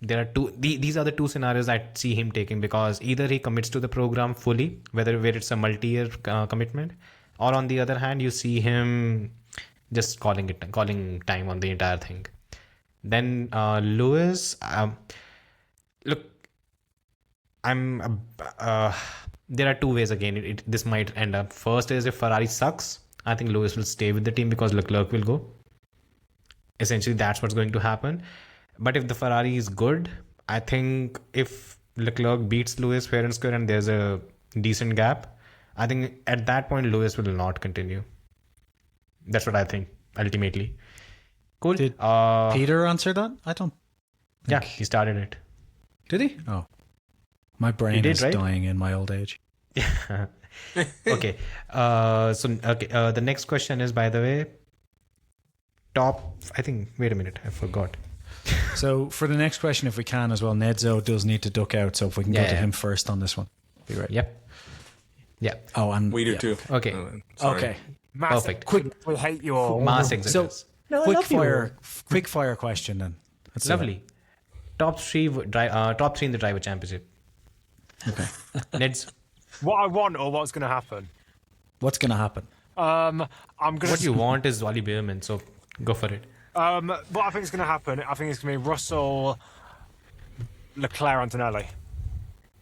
Speaker 2: There are these are the 2 scenarios I see him taking, because either he commits to the program fully, where it's a multi-year commitment, or on the other hand, you see him just calling time on the entire thing. Then Lewis, look, there are 2 ways again. This might end up. First is if Ferrari sucks, I think Lewis will stay with the team because Leclerc will go. Essentially, that's what's going to happen. But if the Ferrari is good, I think if Leclerc beats Lewis fair and square and there's a decent gap, I think at that point Lewis will not continue. That's what I think, ultimately. Cool.
Speaker 1: Did Peter answer that? I don't.
Speaker 2: Yeah, he started it.
Speaker 1: Did he? Oh. My brain is dying in my old age.
Speaker 2: Okay. The next question is, by the way, wait a minute, I forgot.
Speaker 1: So for the next question, if we can as well, Nedzo does need to duck out, so if we can go to him first on this one, be right.
Speaker 2: Yep. Yeah.
Speaker 1: Oh, and
Speaker 4: we do too.
Speaker 2: Okay.
Speaker 1: Okay.
Speaker 2: Perfect.
Speaker 7: We hate you all.
Speaker 2: Mass exodus.
Speaker 5: No, I
Speaker 1: quick
Speaker 5: love you all.
Speaker 1: fire, quick fire question then. Let's see.
Speaker 2: Lovely. Top three in the driver championship.
Speaker 1: Okay.
Speaker 2: Let's.
Speaker 7: What I want or what's going to happen?
Speaker 1: What's going to happen?
Speaker 7: I'm going
Speaker 2: What you want is Wally Behrman, so go for it.
Speaker 7: What I think is going to happen, I think it's going to be Russell, Leclerc, Antonelli.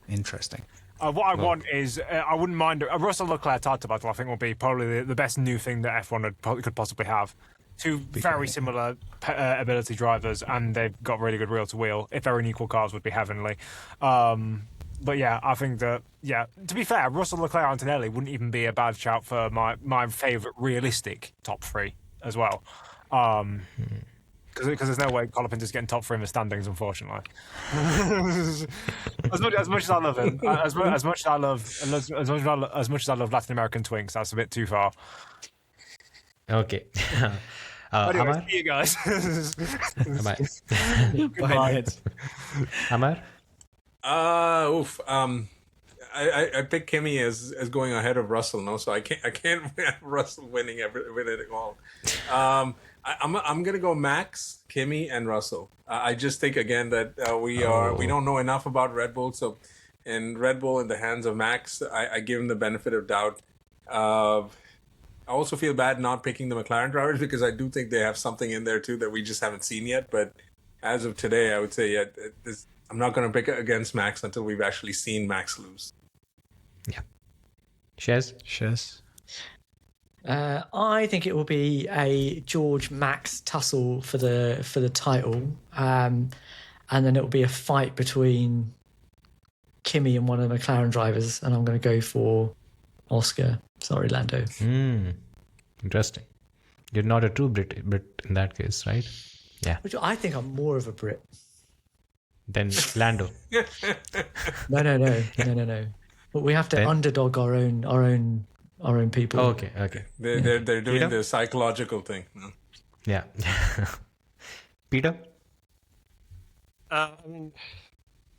Speaker 1: Interesting.
Speaker 7: What I want is, I wouldn't mind a Russell Leclerc title battle. I think will be probably the best new thing that F1 could possibly have. Two very similar ability drivers, and they've got really good wheel to wheel. If they're in equal cars, would be heavenly. But yeah, I think that To be fair, Russell Leclerc Antonelli wouldn't even be a bad shout for my favourite realistic top three as well. Because there's no way Colapinto's getting top three in the standings, unfortunately. as much as I love him, as much as I love Latin American twinks, that's a bit too far.
Speaker 2: Okay.
Speaker 7: Anyway,
Speaker 2: Amar?
Speaker 7: see you guys.
Speaker 2: Amar? Amar?
Speaker 4: I picked Kimi as going ahead of Russell, no, so I can't have Russell winning it all. I'm gonna go Max, Kimi, and Russell. I just think again that we don't know enough about Red Bull, so in Red Bull in the hands of Max, I give him the benefit of doubt. I also feel bad not picking the McLaren drivers because I do think they have something in there too that we just haven't seen yet. But as of today, I would say I'm not going to pick against Max until we've actually seen Max lose.
Speaker 2: Yeah. Shez?
Speaker 5: I think it will be a George Max tussle for the title, and then it will be a fight between Kimi and one of the McLaren drivers, and I'm going to go for Oscar. Sorry, Lando.
Speaker 2: Interesting. You're not a true Brit in that case, right? Yeah.
Speaker 5: Which I think I'm more of a Brit.
Speaker 2: Then Lando.
Speaker 5: No. But we have to underdog our own people.
Speaker 2: Okay.
Speaker 4: They're doing
Speaker 2: Peter?
Speaker 4: the psychological thing. No?
Speaker 2: Yeah. Peter?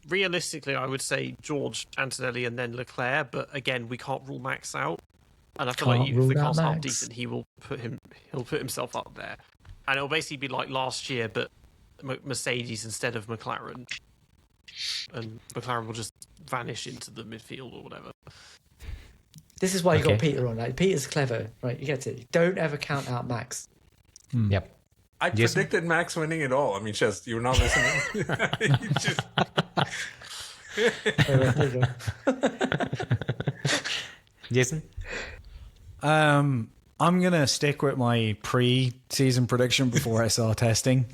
Speaker 6: Realistically, I would say George, Antonelli, and then Leclerc. But again, we can't rule Max out. And I feel
Speaker 5: Can't
Speaker 6: like if
Speaker 5: rule
Speaker 6: the
Speaker 5: out
Speaker 6: car's half
Speaker 5: Max.
Speaker 6: decent, he'll put himself up there. And it'll basically be like last year, but Mercedes instead of McLaren. And McLaren will just vanish into the midfield or whatever.
Speaker 5: This is why you got
Speaker 2: Okay.
Speaker 5: Peter on. Like, Peter's clever, right? You get it. Don't ever count out Max.
Speaker 2: Yep.
Speaker 4: I
Speaker 2: Jason?
Speaker 4: predicted Max winning it all. I mean, just you're not listening. You just-
Speaker 5: There you go.
Speaker 2: Jason?
Speaker 1: I'm gonna stick with my pre-season prediction before I saw testing,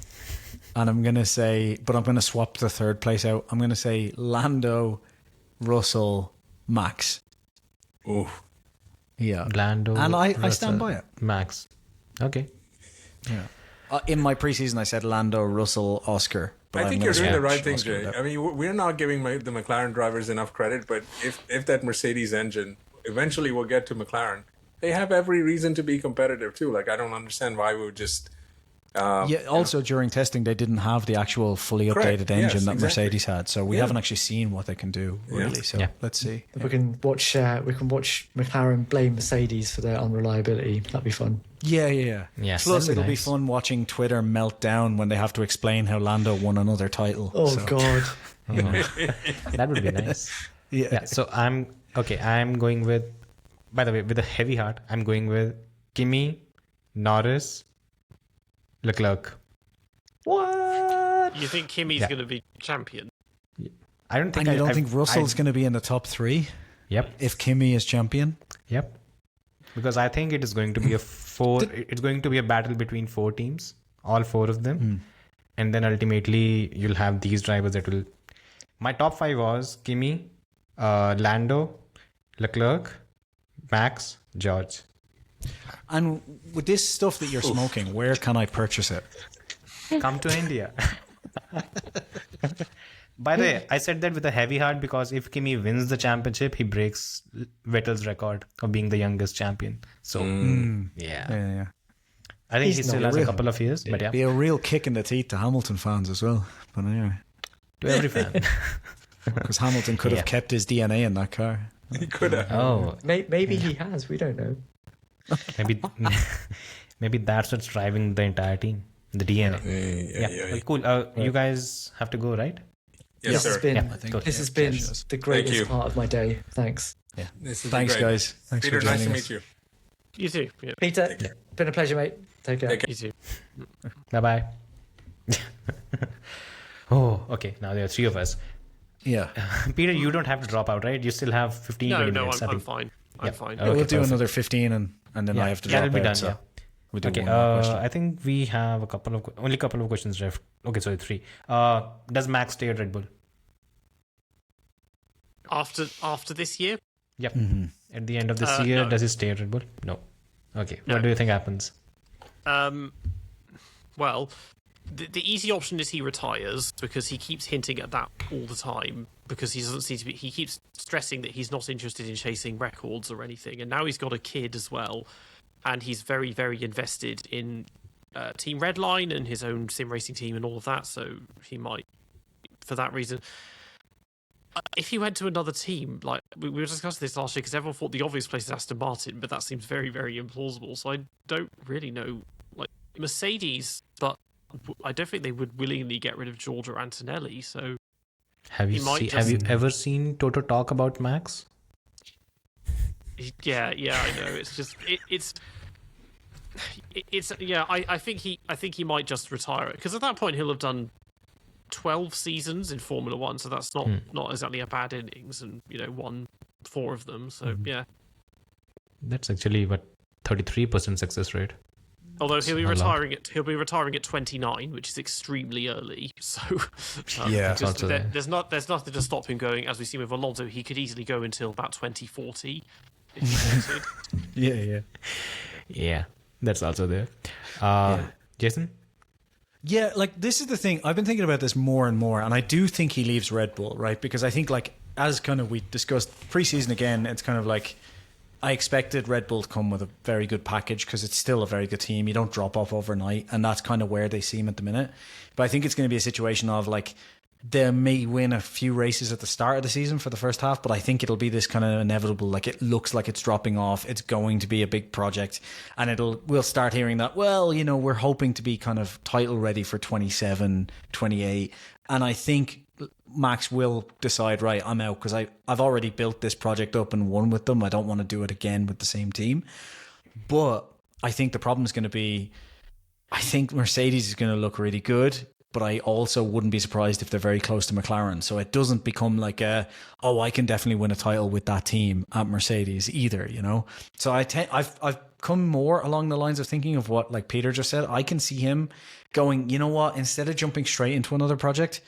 Speaker 1: and I'm gonna swap the third place out. I'm gonna say Lando, Russell, Max.
Speaker 4: Ooh.
Speaker 1: Yeah,
Speaker 2: Lando.
Speaker 1: and I stand
Speaker 2: Russell,
Speaker 1: by it.
Speaker 2: Max. Okay.
Speaker 1: Yeah. In my preseason, I said Lando, Russell, Oscar. But
Speaker 4: I think
Speaker 1: I'm
Speaker 4: you're
Speaker 1: gonna
Speaker 4: doing the
Speaker 1: switch
Speaker 4: right thing,
Speaker 1: Oscar
Speaker 4: Jay.
Speaker 1: out.
Speaker 4: I mean, we're not giving the McLaren drivers enough credit, but if that Mercedes engine eventually will get to McLaren, they have every reason to be competitive too. Like, I don't understand why we would just...
Speaker 1: Also, during testing, they didn't have the actual fully
Speaker 4: Correct.
Speaker 1: updated engine
Speaker 4: Yes,
Speaker 1: that
Speaker 4: exactly.
Speaker 1: Mercedes had, so we
Speaker 4: Yeah.
Speaker 1: haven't actually seen what they can do really. So
Speaker 2: Yeah.
Speaker 1: let's see.
Speaker 5: We can watch McLaren blame Mercedes for their unreliability. That'd be fun.
Speaker 1: Yeah.
Speaker 2: Yes.
Speaker 1: Plus,
Speaker 2: That'd be
Speaker 1: it'll be
Speaker 2: nice.
Speaker 1: fun watching Twitter melt down when they have to explain how Lando won another title.
Speaker 5: Oh
Speaker 1: So,
Speaker 5: God.
Speaker 2: That would be nice. Yeah. So I'm going with, by the way, with a heavy heart, I'm going with Kimi, Norris, Leclerc.
Speaker 5: What?
Speaker 6: You think Kimi's
Speaker 2: Yeah.
Speaker 6: going to be champion?
Speaker 2: I don't think
Speaker 1: And you don't
Speaker 2: I've-
Speaker 1: think Russell's going to be in the top three
Speaker 2: Yep.
Speaker 1: if Kimi is champion?
Speaker 2: Yep. Because I think it is going to be it's going to be a battle between four teams, all four of them. And then ultimately you'll have these drivers that will... My top five was Kimi, Lando, Leclerc, Max, George.
Speaker 1: And with this stuff that you're smoking, where can I purchase it?
Speaker 2: Come to India. By the way, I said that with a heavy heart because if Kimi wins the championship, he breaks Vettel's record of being the youngest champion. So, yeah.
Speaker 1: Yeah.
Speaker 2: I think he
Speaker 5: He's
Speaker 2: still
Speaker 5: not
Speaker 2: has a
Speaker 1: real.
Speaker 2: couple of years, but yeah,
Speaker 1: Be a real kick in the teeth to Hamilton fans as well. But anyway,
Speaker 2: to every fan.
Speaker 1: because Hamilton could have
Speaker 2: Yeah.
Speaker 1: kept his DNA in that car.
Speaker 4: He could have.
Speaker 2: Oh,
Speaker 5: Maybe he has. We don't know.
Speaker 2: Maybe maybe that's what's driving the entire team, the DNA. Well, cool. You guys have to go, right?
Speaker 4: Yes, sir.
Speaker 5: This has been the greatest part of my day. Thanks.
Speaker 4: This has been
Speaker 1: Thanks,
Speaker 4: great.
Speaker 1: guys. Thanks
Speaker 4: Peter,
Speaker 1: for
Speaker 4: nice to
Speaker 1: joining
Speaker 4: meet
Speaker 1: us.
Speaker 4: you.
Speaker 6: You too. Yeah.
Speaker 5: Peter, been a pleasure, mate. Take care.
Speaker 6: You too.
Speaker 2: Bye bye. Oh, okay. Now there are three of us.
Speaker 1: Yeah.
Speaker 2: Peter, you don't have to drop out, right? You still have 15
Speaker 6: No,
Speaker 2: 20
Speaker 6: no,
Speaker 2: minutes. I
Speaker 6: I'm
Speaker 2: think.
Speaker 6: fine. I'm fine.
Speaker 2: Okay,
Speaker 1: We'll do
Speaker 2: perfect.
Speaker 1: another 15 and then I have to drop
Speaker 2: that'll be
Speaker 1: out,
Speaker 2: done.
Speaker 1: so
Speaker 2: Yeah.
Speaker 1: we'll do
Speaker 2: Okay.
Speaker 1: one more question.
Speaker 2: I think we have only a couple of questions left. Okay, sorry, 3. Does Max stay at Red Bull?
Speaker 6: After this year,
Speaker 2: Yep. At the end of this year,
Speaker 6: no.
Speaker 2: does he stay at Red Bull? No. Okay.
Speaker 6: No.
Speaker 2: What do you think happens?
Speaker 6: well, the easy option is he retires because he keeps hinting at that all the time because he doesn't seem to be. He keeps stressing that he's not interested in chasing records or anything, and now he's got a kid as well, and he's very, very invested in Team Redline and his own sim racing team and all of that. So he might, for that reason. If he went to another team, like we were discussing this last year, because everyone thought the obvious place is Aston Martin, but that seems very, very implausible. So I don't really know, like Mercedes, but I don't think they would willingly get rid of George or Antonelli. So
Speaker 2: Have you
Speaker 6: might
Speaker 2: have you
Speaker 6: just-
Speaker 2: ever seen Toto talk about Max?
Speaker 6: yeah, I know. It's just it's yeah. I think he might just retire it because at that point he'll have done 12 seasons in Formula One, so that's not exactly a bad innings, and won 4 of them. So yeah.
Speaker 2: That's actually what 33% success rate.
Speaker 6: Although he'll be
Speaker 2: a lot.
Speaker 6: retiring at 29, which is extremely early. So
Speaker 1: Yeah,
Speaker 6: just-
Speaker 2: also there.
Speaker 6: there's nothing to stop him going. As we see with Alonso, he could easily go until about 2040 if he wanted.
Speaker 1: Yeah.
Speaker 2: Yeah, that's also there. Jason?
Speaker 1: Yeah, like this is the thing. I've been thinking about this more and more, and I do think he leaves Red Bull, right? Because I think, like, as kind of we discussed preseason again, it's kind of like I expected Red Bull to come with a very good package because it's still a very good team. You don't drop off overnight, and that's kind of where they seem at the minute. But I think it's going to be a situation of like they may win a few races at the start of the season for the first half, but I think it'll be this kind of inevitable, like it looks like it's dropping off. It's going to be a big project, and we'll start hearing that, well, we're hoping to be kind of title ready for 27, 28. And I think Max will decide, right, I'm out because I've already built this project up and won with them. I don't want to do it again with the same team. But I think the problem is going to be, I think Mercedes is going to look really good, but I also wouldn't be surprised if they're very close to McLaren. So it doesn't become like I can definitely win a title with that team at Mercedes either, So I've come more along the lines of thinking of what like Peter just said. I can see him going, you know what, instead of jumping straight into another project,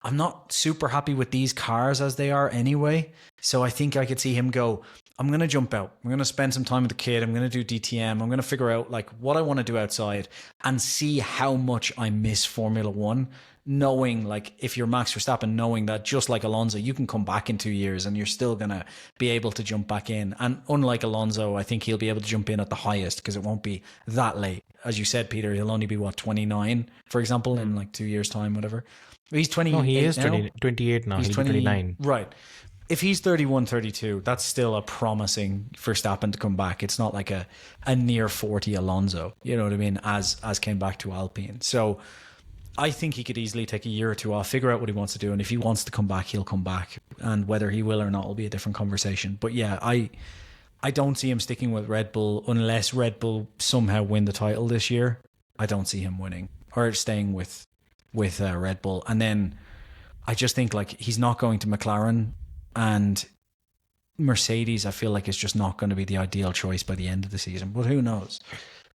Speaker 1: I'm not super happy with these cars as they are anyway. So I think I could see him go, I'm going to jump out. I'm going to spend some time with the kid. I'm going to do DTM. I'm going to figure out like what I want to do outside and see how much I miss Formula One. Knowing like if you're Max Verstappen, knowing that just like Alonso, you can come back in 2 years and you're still going to be able to jump back in. And unlike Alonso, I think he'll be able to jump in at the highest because it won't be that late. As you said, Peter, he'll only be 29, for example, in like 2 years time, whatever. He's 28
Speaker 2: No, he is
Speaker 1: now.
Speaker 2: 28 now. He's 29.
Speaker 1: Right. If he's 31, 32, that's still a promising Verstappen to come back. It's not like a near 40 Alonso, you know what I mean, as came back to Alpine. So I think he could easily take a year or two off, figure out what he wants to do, and if he wants to come back, he'll come back. And whether he will or not will be a different conversation. But yeah, I don't see him sticking with Red Bull unless Red Bull somehow win the title this year. I don't see him winning or staying with Red Bull. And then I just think like he's not going to McLaren, and Mercedes I feel like is just not going to be the ideal choice by the end of the season, but who knows.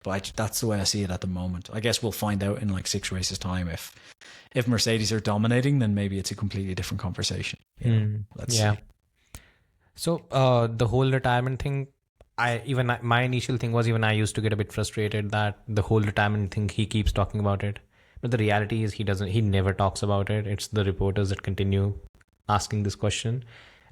Speaker 1: But that's the way I see it at the moment. I guess we'll find out in like 6 races time if Mercedes are dominating, then maybe it's a completely different conversation. Let's see.
Speaker 2: So the whole retirement thing, my initial thing was even I used to get a bit frustrated that the whole retirement thing, he keeps talking about it. But the reality is he never talks about it. It's the reporters that continue asking this question.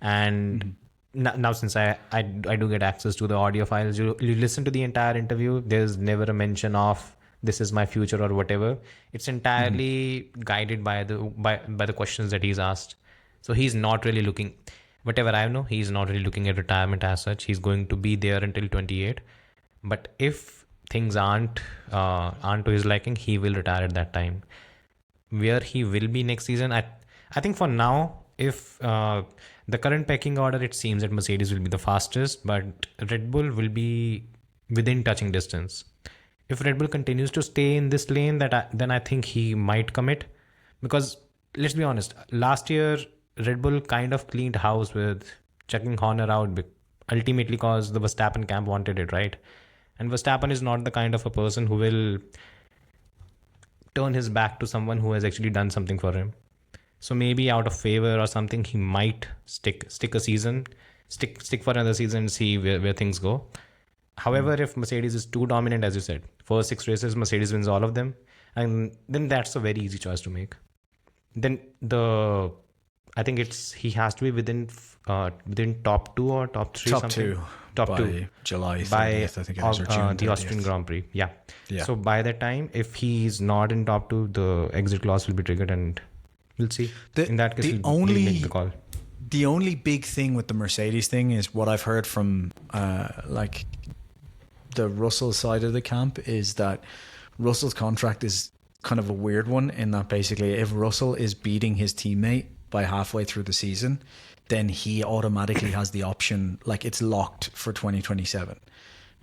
Speaker 2: And now since I do get access to the audio files, you listen to the entire interview. There's never a mention of this is my future or whatever. It's entirely guided by the questions that he's asked. So he's not really looking, whatever I know, he's not really looking at retirement as such. He's going to be there until 28. But if things aren't to his liking, he will retire at that time. Where he will be next season, I think for now, if the current pecking order, it seems that Mercedes will be the fastest, but Red Bull will be within touching distance. If Red Bull continues to stay in this lane, then I think he might commit. Because let's be honest, last year Red Bull kind of cleaned house with checking Horner out, ultimately because the Verstappen camp wanted it, right? And Verstappen is not the kind of a person who will turn his back to someone who has actually done something for him. So maybe out of favor or something, he might stick a season, stick for another season and see where things go. However, if Mercedes is too dominant, as you said, first 6 races, Mercedes wins all of them, and then that's a very easy choice to make. Then I think he has to be within top 2 or top 3.
Speaker 1: Top
Speaker 2: something.
Speaker 1: 2.
Speaker 2: Top
Speaker 1: by
Speaker 2: 2.
Speaker 1: July 30th,
Speaker 2: By
Speaker 1: I think it is, or June
Speaker 2: the
Speaker 1: 30th.
Speaker 2: Austrian Grand Prix. Yeah.
Speaker 1: Yeah.
Speaker 2: So by that time, if he's not in top 2, the exit clause will be triggered, and we'll see. In that case, we'll make the call.
Speaker 1: The only big thing with the Mercedes thing is what I've heard from like the Russell side of the camp is that Russell's contract is kind of a weird one in that basically if Russell is beating his teammate by halfway through the season, then he automatically has the option, like it's locked for 2027.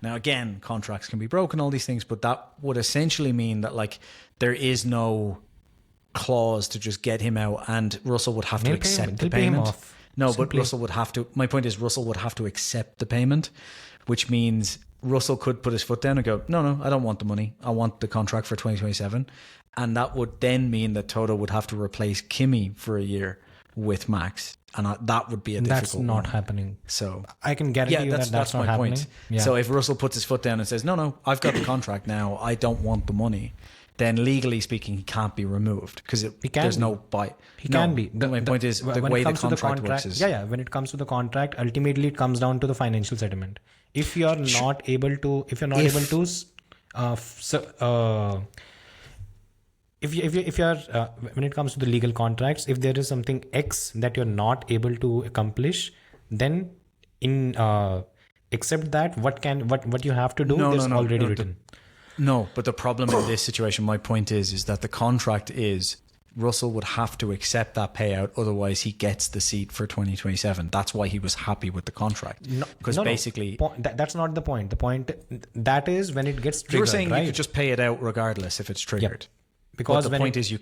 Speaker 1: Now again, contracts can be broken, all these things, but that would essentially mean that like there is no clause to just get him out, and Russell would have to accept the payment. No, but Russell would have to. My point is, Russell would have to accept the payment, which means Russell could put his foot down and go, no, I don't want the money. I want the contract for 2027. And that would then mean that Toto would have to replace Kimi for a year with Max. And that would be a difficult
Speaker 2: That's not happening.
Speaker 1: So
Speaker 2: I can guarantee you that's not
Speaker 1: my
Speaker 2: happening.
Speaker 1: point.
Speaker 2: Yeah.
Speaker 1: So if Russell puts his foot down and says, no, I've got the contract now, I don't want the money, then legally speaking, he can't be removed because there's no buy.
Speaker 2: He can be.
Speaker 1: My point is the way the contract works is...
Speaker 2: Yeah. When it comes to the contract, ultimately it comes down to the financial settlement. If you're not able to, if you're when it comes to the legal contracts, if there is something X that you're not able to accomplish, then accept that what you have to do is already written.
Speaker 1: No, but the problem in this situation, my point is that the contract is Russell would have to accept that payout, otherwise he gets the seat for 2027. That's why he was happy with the contract. Because basically...
Speaker 2: That's not the point. The point, that is when it gets triggered,
Speaker 1: you're saying
Speaker 2: right?
Speaker 1: you could just pay it out regardless if it's triggered.
Speaker 2: Yeah. Because
Speaker 1: the point is you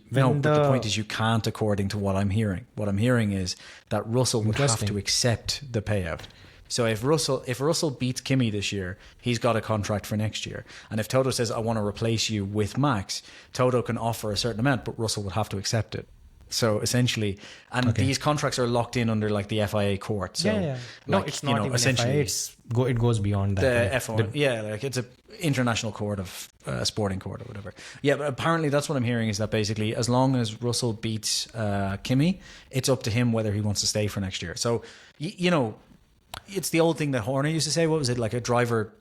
Speaker 1: can't, according to what I'm hearing. What I'm hearing is that Russell would have to accept the payout. So if Russell beats Kimi this year, he's got a contract for next year. And if Toto says, I want to replace you with Max, Toto can offer a certain amount, but Russell would have to accept it. So essentially, these contracts are locked in under like the FIA court. So
Speaker 2: No,
Speaker 1: like,
Speaker 2: it's not even
Speaker 1: essentially
Speaker 2: FIA. It goes beyond that.
Speaker 1: The F1, like it's a international court of sporting court or whatever. Yeah, but apparently that's what I'm hearing is that basically as long as Russell beats Kimi, it's up to him whether he wants to stay for next year. So, it's the old thing that Horner used to say. What was it? Like a driver,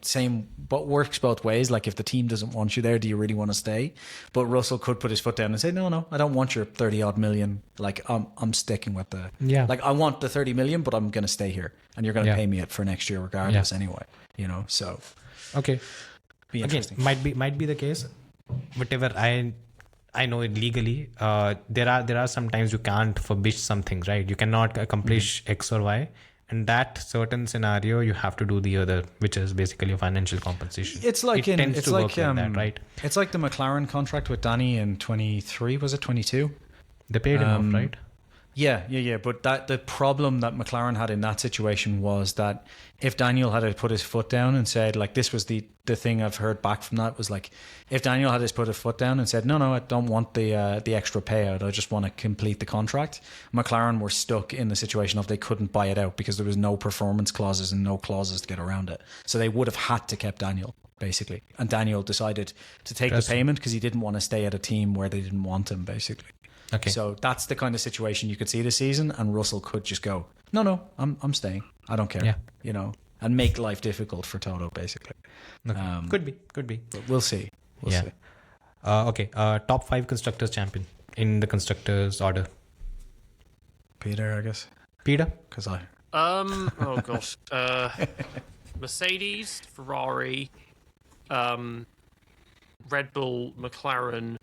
Speaker 1: same, but works both ways. Like if the team doesn't want you there, do you really want to stay? But Russell could put his foot down and say, no, I don't want your 30 odd million. Like I'm sticking with like I want the 30 million, but I'm going to stay here and you're going to pay me it for next year regardless anyway, so.
Speaker 2: Okay.
Speaker 1: Be interesting.
Speaker 2: Again, might be the case. Whatever I know it legally, there are some times you can't forbid some things, right? You cannot accomplish X or Y. In that certain scenario, you have to do the other, which is basically a financial compensation.
Speaker 1: It's like
Speaker 2: that, right?
Speaker 1: It's like the McLaren contract with Danny in 23. Was it 22?
Speaker 2: They paid him off, right?
Speaker 1: Yeah. But the problem that McLaren had in that situation was that if Daniel had to put his foot down and said, like, this was the thing I've heard back from that was like, if Daniel had to put his foot down and said, no, I don't want the extra payout, I just want to complete the contract, McLaren were stuck in the situation of they couldn't buy it out because there was no performance clauses and no clauses to get around it. So they would have had to keep Daniel, basically. And Daniel decided to take the payment because he didn't want to stay at a team where they didn't want him, basically.
Speaker 2: Okay.
Speaker 1: So that's the kind of situation you could see this season, and Russell could just go, no, I'm staying. I don't care. And make life difficult for Toto, basically.
Speaker 2: Okay. Could be.
Speaker 1: But we'll see. We'll see.
Speaker 2: Okay. Top 5 constructors champion in the constructors order.
Speaker 1: Peter, I guess.
Speaker 2: Peter?
Speaker 1: Because I...
Speaker 6: Oh gosh. Mercedes, Ferrari, Red Bull, McLaren,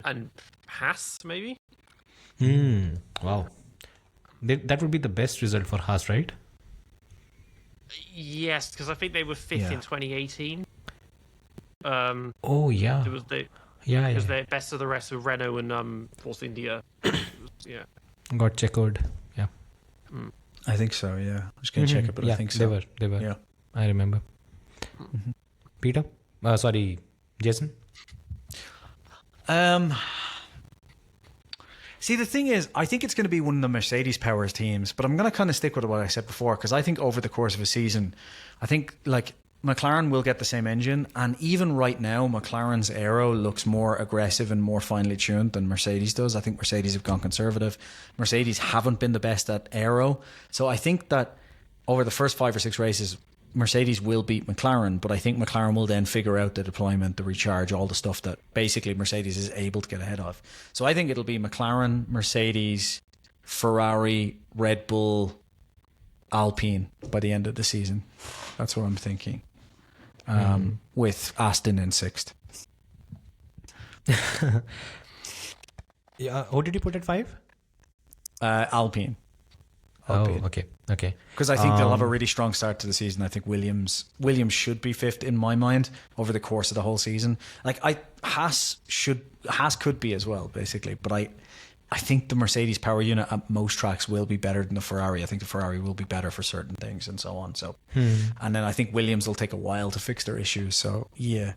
Speaker 6: and Haas, maybe?
Speaker 2: Wow. That would be the best result for Haas, right?
Speaker 6: Yes, because I think they were fifth in 2018.
Speaker 2: Oh, yeah.
Speaker 6: It was the
Speaker 2: Yeah.
Speaker 6: their best of the rest with Renault and Force India. Yeah.
Speaker 2: Got checkered. Yeah.
Speaker 1: I think so. Yeah, I'm just gonna check it, but
Speaker 2: yeah,
Speaker 1: I think so.
Speaker 2: They were.
Speaker 1: Yeah.
Speaker 2: I remember. Peter? Sorry, Jason?
Speaker 1: See, the thing is, I think it's going to be one of the Mercedes Powers teams, but I'm going to kind of stick with what I said before, because I think over the course of a season, I think like McLaren will get the same engine, and even right now, McLaren's aero looks more aggressive and more finely tuned than Mercedes does. I think Mercedes have gone conservative. Mercedes haven't been the best at aero, so I think that over the first 5 or 6 races, Mercedes will beat McLaren, but I think McLaren will then figure out the deployment, the recharge, all the stuff that basically Mercedes is able to get ahead of. So I think it'll be McLaren, Mercedes, Ferrari, Red Bull, Alpine by the end of the season. That's what I'm thinking. With Aston in 6th.
Speaker 2: Yeah. Who did you put at 5?
Speaker 1: Alpine.
Speaker 2: Oh, okay.
Speaker 1: Because I think they'll have a really strong start to the season. I think Williams should be 5th in my mind over the course of the whole season. Like Haas could be as well, basically. But I think the Mercedes power unit at most tracks will be better than the Ferrari. I think the Ferrari will be better for certain things and so on. So, and then I think Williams will take a while to fix their issues. So yeah,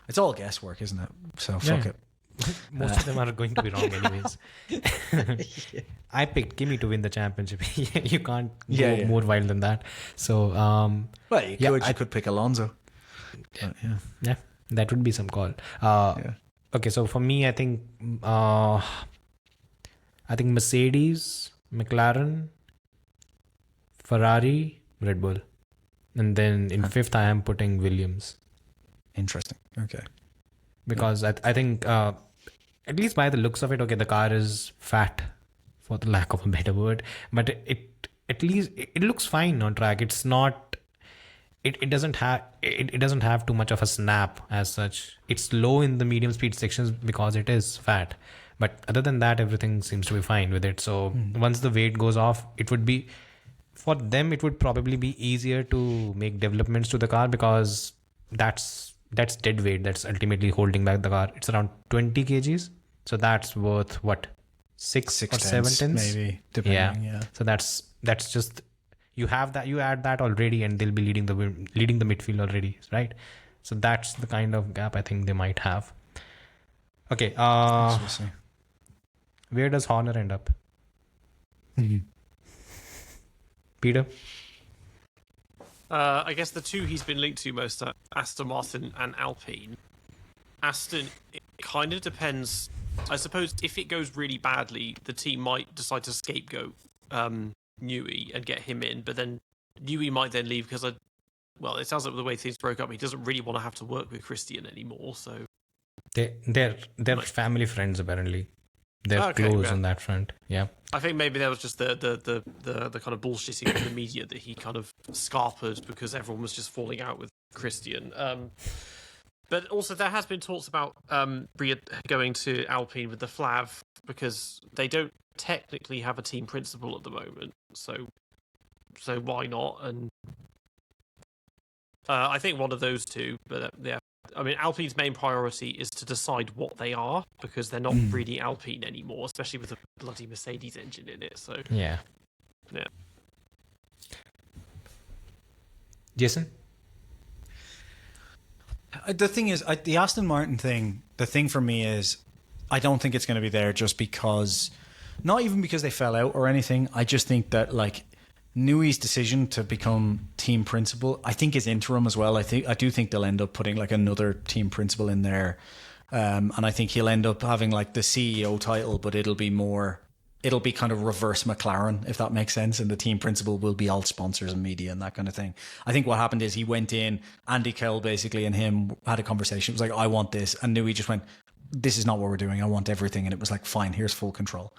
Speaker 1: it's all guesswork, isn't it? So fuck it.
Speaker 2: Most of them are going to be wrong anyways. I picked Kimi to win the championship. You can't go more wild than that. So,
Speaker 1: well, you could pick Alonso. But,
Speaker 2: yeah, that would be some call. Okay, so for me, I think Mercedes, McLaren, Ferrari, Red Bull, and then in 5th I am putting Williams.
Speaker 1: Interesting. Okay.
Speaker 2: Because I think, at least by the looks of it, okay, the car is fat, for the lack of a better word, but it at least it looks fine on track. It's not, it doesn't have too much of a snap as such. It's low in the medium speed sections because it is fat, but other than that, everything seems to be fine with it. So once the weight goes off, it would be, for them, it would probably be easier to make developments to the car, because that's dead weight that's ultimately holding back the car. It's around 20 kgs, so that's worth what, 6 or 7 tenths
Speaker 1: maybe, depending. Yeah.
Speaker 2: So that's just, you have that, you add that already, and they'll be leading the midfield already, right? So that's the kind of gap I think they might have. Okay, where does Horner end up? Peter?
Speaker 6: I guess the two he's been linked to most are Aston Martin and Alpine. Aston, it kind of depends. I suppose if it goes really badly, the team might decide to scapegoat Newey and get him in, but then Newey might then leave because, it sounds like the way things broke up, he doesn't really want to have to work with Christian anymore. So
Speaker 2: they're family friends apparently. They're close on that front. Yeah.
Speaker 6: I think maybe there was just the kind of bullshitting in the media that he kind of scarpered because everyone was just falling out with Christian. But also there has been talks about going to Alpine with the Flav because they don't technically have a team principal at the moment. So why not? And I think one of those two. But yeah. I mean, Alpine's main priority is to decide what they are because they're not really Alpine anymore, especially with a bloody Mercedes engine in it. So
Speaker 2: yeah. Jason?
Speaker 1: The thing is, the Aston Martin thing, the thing for me is I don't think it's going to be there just because, not even because they fell out or anything. I just think that like Newey's decision to become team principal, I think, is interim as well. I do think they'll end up putting like another team principal in there, and I think he'll end up having like the CEO title, but it'll be kind of reverse McLaren, if that makes sense. And the team principal will be all sponsors and media and that kind of thing. I think what happened is he went in, Andy Kell basically and him had a conversation. It was like, I want this, and Newey just went, this is not what we're doing. I want everything, and it was like, fine, here's full control.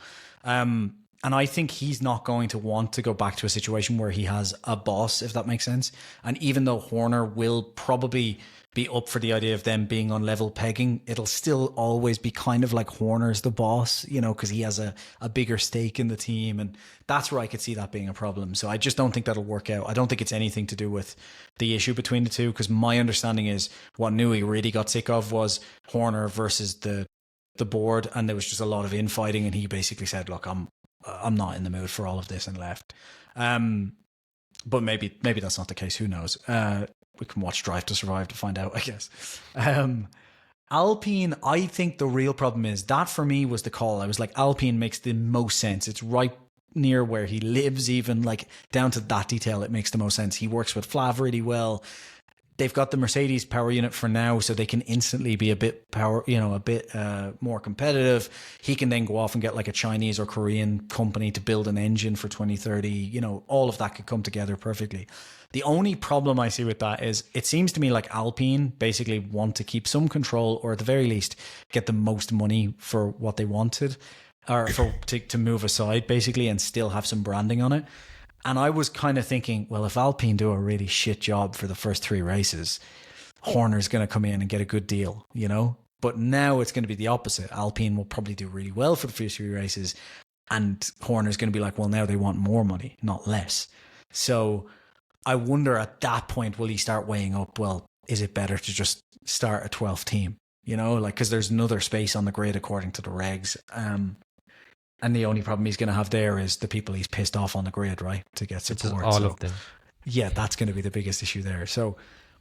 Speaker 1: And I think he's not going to want to go back to a situation where he has a boss, if that makes sense. And even though Horner will probably be up for the idea of them being on level pegging, it'll still always be kind of like Horner's the boss, you know, because he has a bigger stake in the team. And that's where I could see that being a problem. So I just don't think that'll work out. I don't think it's anything to do with the issue between the two, because my understanding is what Newey really got sick of was Horner versus the board, and there was just a lot of infighting, and he basically said, look, I'm not in the mood for all of this, and left. But maybe that's not the case. Who knows? We can watch Drive to Survive to find out, I guess. Alpine, I think the real problem is that for me was the call. I was like, Alpine makes the most sense. It's right near where he lives, even like down to that detail. It makes the most sense. He works with Flav really well. They've got the Mercedes power unit for now, so they can instantly be a bit more competitive. He can then go off and get like a Chinese or Korean company to build an engine for 2030. You know, all of that could come together perfectly. The only problem I see with that is it seems to me like Alpine basically want to keep some control, or at the very least get the most money for what they wanted, or to move aside basically, and still have some branding on it. And I was kind of thinking, well, if Alpine do a really shit job for the first 3 races, Horner's going to come in and get a good deal, you know? But now it's going to be the opposite. Alpine will probably do really well for the first 3 races, and Horner's going to be like, well, now they want more money, not less. So I wonder at that point, will he start weighing up, well, is it better to just start a 12th team? You know, like, because there's another space on the grid according to the regs. And the only problem he's going to have there is the people he's pissed off on the grid, right? To get support.
Speaker 2: All of them.
Speaker 1: Yeah, that's going to be the biggest issue there. So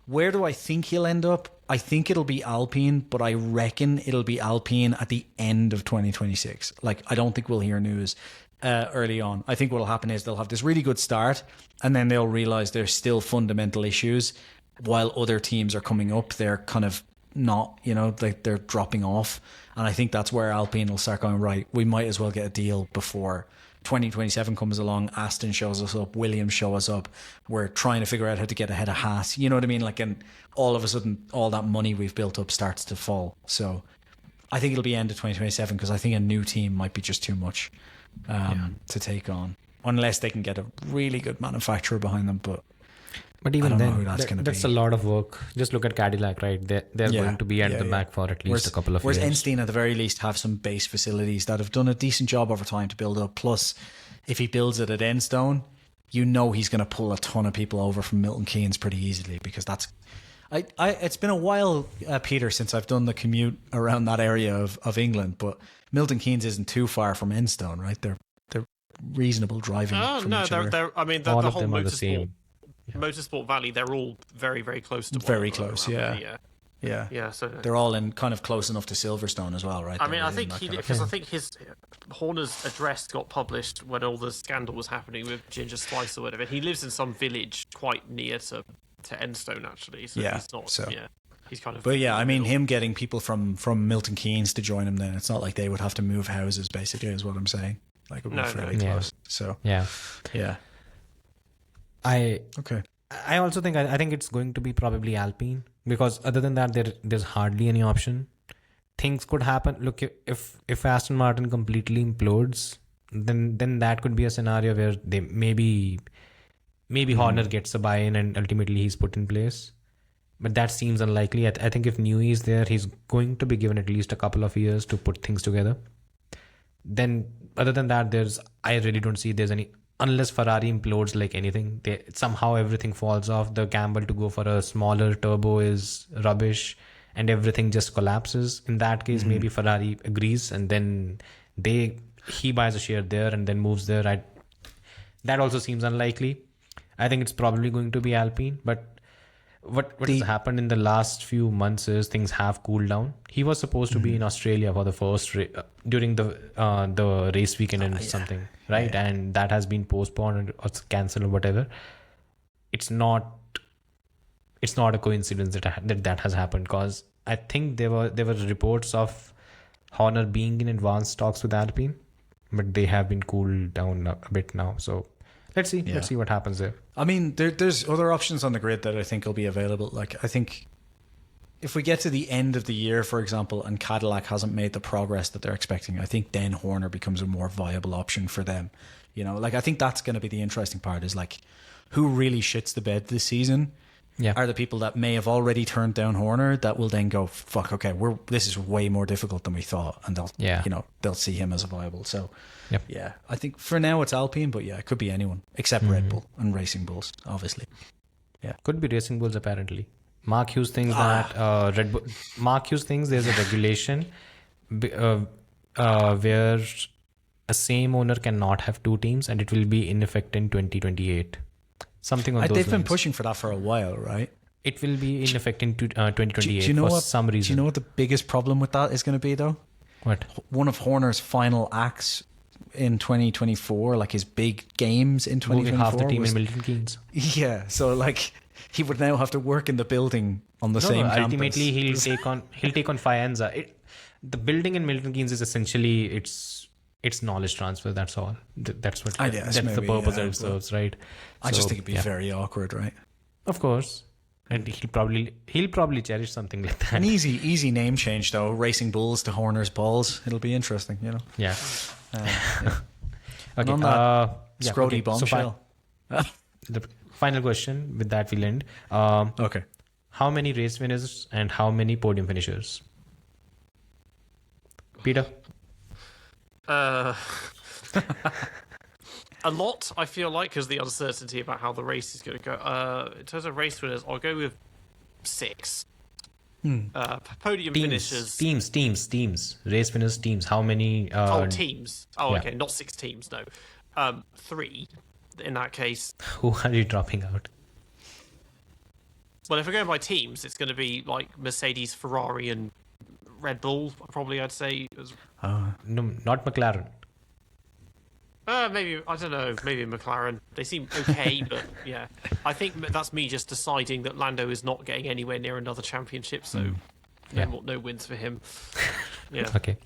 Speaker 1: where do I think he'll end up? I think it'll be Alpine, but I reckon it'll be Alpine at the end of 2026. Like, I don't think we'll hear news early on. I think what'll happen is they'll have this really good start, and then they'll realize there's still fundamental issues while other teams are coming up. They're kind of not, you know, like they're dropping off. And I think that's where Alpine will start going, right, we might as well get a deal before 2027 comes along. Aston shows us up, Williams show us up. We're trying to figure out how to get ahead of Haas. You know what I mean? Like, and all of a sudden, all that money we've built up starts to fall. So I think it'll be end of 2027, because I think a new team might be just too much to take on, unless they can get a really good manufacturer behind them. But
Speaker 2: even then,
Speaker 1: that's
Speaker 2: a lot of work. Just look at Cadillac, right? They're going to be at the back for at least a couple of years.
Speaker 1: Whereas Enstein, at the very least, have some base facilities that have done a decent job over time to build up. Plus, if he builds it at Enstone, you know he's going to pull a ton of people over from Milton Keynes pretty easily, because that's... it's been a while, Peter, since I've done the commute around that area of England, but Milton Keynes isn't too far from Enstone, right? They're reasonable driving from each other.
Speaker 6: I mean, the whole Motorsport Valley, they're all very, very close to one
Speaker 1: very
Speaker 6: another.
Speaker 1: close, yeah. So they're all in kind of close enough to Silverstone as well, right?
Speaker 6: I mean, I think his Horner's address got published when all the scandal was happening with Ginger Spice or whatever. He lives in some village quite near to Enstone, actually. So he's not. So. Yeah, he's kind of.
Speaker 1: But yeah, I mean, him getting people from Milton Keynes to join him, then it's not like they would have to move houses. Basically, is what I'm saying. Like, it would be fairly close. So
Speaker 2: yeah. I also think I think it's going to be probably Alpine, because other than that there's hardly any option. Things could happen. Look, if Aston Martin completely implodes, then that could be a scenario where they maybe Horner gets a buy-in and ultimately he's put in place. But that seems unlikely. I think if Newey is there, he's going to be given at least a couple of years to put things together. Then other than that, I really don't see there's any. Unless Ferrari implodes like anything, somehow everything falls off. The gamble to go for a smaller turbo is rubbish and everything just collapses. In that case, maybe Ferrari agrees and then he buys a share there and then moves there. That also seems unlikely. I think it's probably going to be Alpine. But what has happened in the last few months is things have cooled down. He was supposed to be in Australia for the first during the race weekend and something, right? Yeah. And that has been postponed or cancelled or whatever. It's not a coincidence that has happened, because I think there were reports of Horner being in advanced talks with Alpine, but they have been cooled down a bit now. So let's see. Yeah. Let's see what happens there.
Speaker 1: I mean, there's other options on the grid that I think will be available. Like, I think if we get to the end of the year, for example, and Cadillac hasn't made the progress that they're expecting, I think then Horner becomes a more viable option for them. You know, like I think that's going to be the interesting part is like who really shits the bed this season.
Speaker 2: Yeah.
Speaker 1: Are the people that may have already turned down Horner that will then go, fuck, okay, this is way more difficult than we thought, and they'll see him as a viable. So
Speaker 2: Yep.
Speaker 1: yeah, I think for now it's Alpine, but yeah, it could be anyone except Red Bull and Racing Bulls, obviously.
Speaker 2: Could be Racing Bulls apparently. Mark Hughes thinks that Red Bull. Mark Hughes thinks there's a regulation where a same owner cannot have two teams, and it will be in effect in 2028. Something on those
Speaker 1: They've been
Speaker 2: lines.
Speaker 1: pushing for that for a while, right?
Speaker 2: It will be in effect in 2028
Speaker 1: Do you know
Speaker 2: for
Speaker 1: what,
Speaker 2: some reason.
Speaker 1: Do you know what the biggest problem with that is going to be, though?
Speaker 2: What?
Speaker 1: One of Horner's final acts in 2024, like his big games in 2024.
Speaker 2: Moving half the team
Speaker 1: was,
Speaker 2: in Milton Keynes.
Speaker 1: Yeah, so like he would now have to work in the building on the same campus.
Speaker 2: Ultimately, he'll take on Faenza. The building in Milton Keynes is essentially it's knowledge transfer. That's all. That's what.
Speaker 1: That's
Speaker 2: the
Speaker 1: maybe,
Speaker 2: purpose that it serves, right?
Speaker 1: I just
Speaker 2: So,
Speaker 1: think it'd be very awkward, right?
Speaker 2: Of course, and he'll probably cherish something like that.
Speaker 1: An easy name change though. Racing Bulls to Horner's Balls. It'll be interesting, you know.
Speaker 2: Yeah.
Speaker 1: Yeah.
Speaker 2: Okay.
Speaker 1: On that Scrody
Speaker 2: okay,
Speaker 1: bombshell.
Speaker 2: The final question. With that, we'll end.
Speaker 1: Okay.
Speaker 2: How many race winners and how many podium finishers? Peter.
Speaker 6: A lot, I feel like, because the uncertainty about how the race is going to go. In terms of race winners, I'll go with 6. Podium finishers.
Speaker 2: Teams. Race winners, teams. How many?
Speaker 6: Teams. Oh,
Speaker 2: yeah.
Speaker 6: okay, not 6 teams, no. 3, in that case.
Speaker 2: Who are you dropping out?
Speaker 6: Well, if we're going by teams, it's going to be like Mercedes, Ferrari, and Red Bull, probably, I'd say.
Speaker 2: No, not McLaren.
Speaker 6: Maybe, I don't know, maybe McLaren. They seem okay, but yeah. I think that's me just deciding that Lando is not getting anywhere near another championship, so no wins for him. Yeah.
Speaker 2: Okay.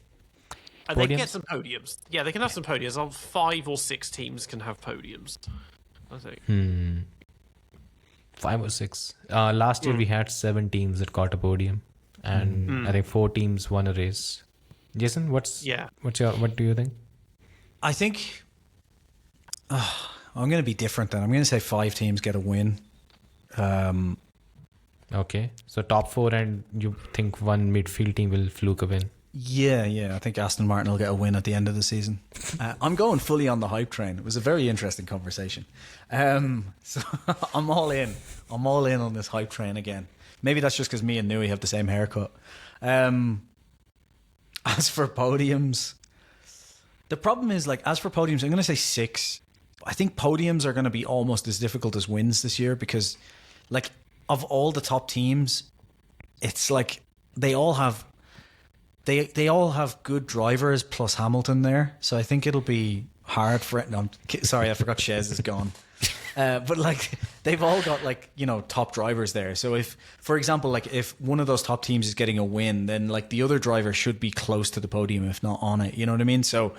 Speaker 6: And they can get some podiums. Yeah, they can have some podiums. 5 or 6 teams can have podiums, I think.
Speaker 2: 5 or 6. Last year we had 7 teams that got a podium, and I think 4 teams won a race. Jason, what do you think?
Speaker 1: I think I'm going to be different then. I'm going to say 5 teams get a win.
Speaker 2: Okay, so top 4, and you think one midfield team will fluke a win?
Speaker 1: Yeah. I think Aston Martin will get a win at the end of the season. I'm going fully on the hype train. It was a very interesting conversation. So I'm all in. I'm all in on this hype train again. Maybe that's just because me and Nui have the same haircut. As for podiums, the problem is, like, as for podiums, I'm going to say 6. I think podiums are going to be almost as difficult as wins this year because, like, of all the top teams, it's like they all have good drivers plus Hamilton there. So I think it'll be hard for... No, sorry, I forgot Shez is gone. But, like, they've all got, like, you know, top drivers there. So if, for example, like, if one of those top teams is getting a win, then, like, the other driver should be close to the podium, if not on it. You know what I mean? So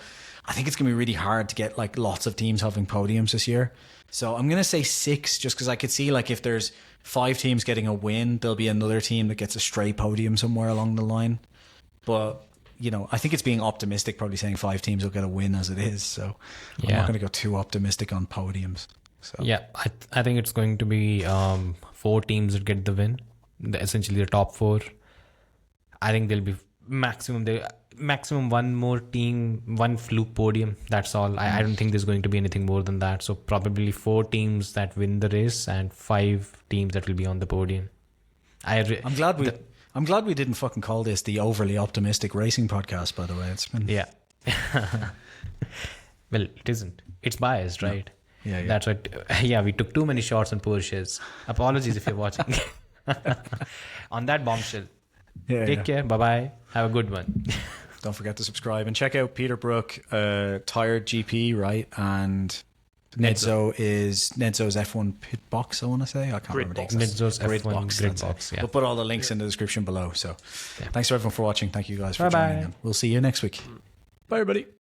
Speaker 1: I think it's going to be really hard to get, like, lots of teams having podiums this year. So I'm going to say 6 just because I could see, like, if there's 5 teams getting a win, there'll be another team that gets a stray podium somewhere along the line. But, you know, I think it's being optimistic, probably saying 5 teams will get a win as it is. So I'm not going to go too optimistic on podiums. So.
Speaker 2: Yeah, I think it's going to be 4 teams that get the win, essentially the top 4. I think there'll be maximum one more team, one fluke podium. That's all. I don't think there's going to be anything more than that. So probably 4 teams that win the race and 5 teams that will be on the podium.
Speaker 1: I'm glad we didn't fucking call this the overly optimistic racing podcast. By the way, it's been
Speaker 2: Well, it isn't. It's biased, right?
Speaker 1: Yeah.
Speaker 2: That's what. Yeah, we took too many shots on Porsches. Apologies if you're watching. On that bombshell. Take care. Bye bye. Have a good one.
Speaker 1: Don't forget to subscribe and check out Peter Brook, Tired GP, right? And Nedzo is Nedzo's F1 pit box, I want to say. I can't remember the exact.
Speaker 2: Nedzo's
Speaker 1: Grid
Speaker 2: F1
Speaker 1: box.
Speaker 2: grid
Speaker 1: That's
Speaker 2: box.
Speaker 1: it.
Speaker 2: Yeah.
Speaker 1: We'll put all the links in the description below. So thanks to everyone for watching. Thank you guys for
Speaker 2: Bye-bye.
Speaker 1: joining in. We'll see you next week. Bye, everybody.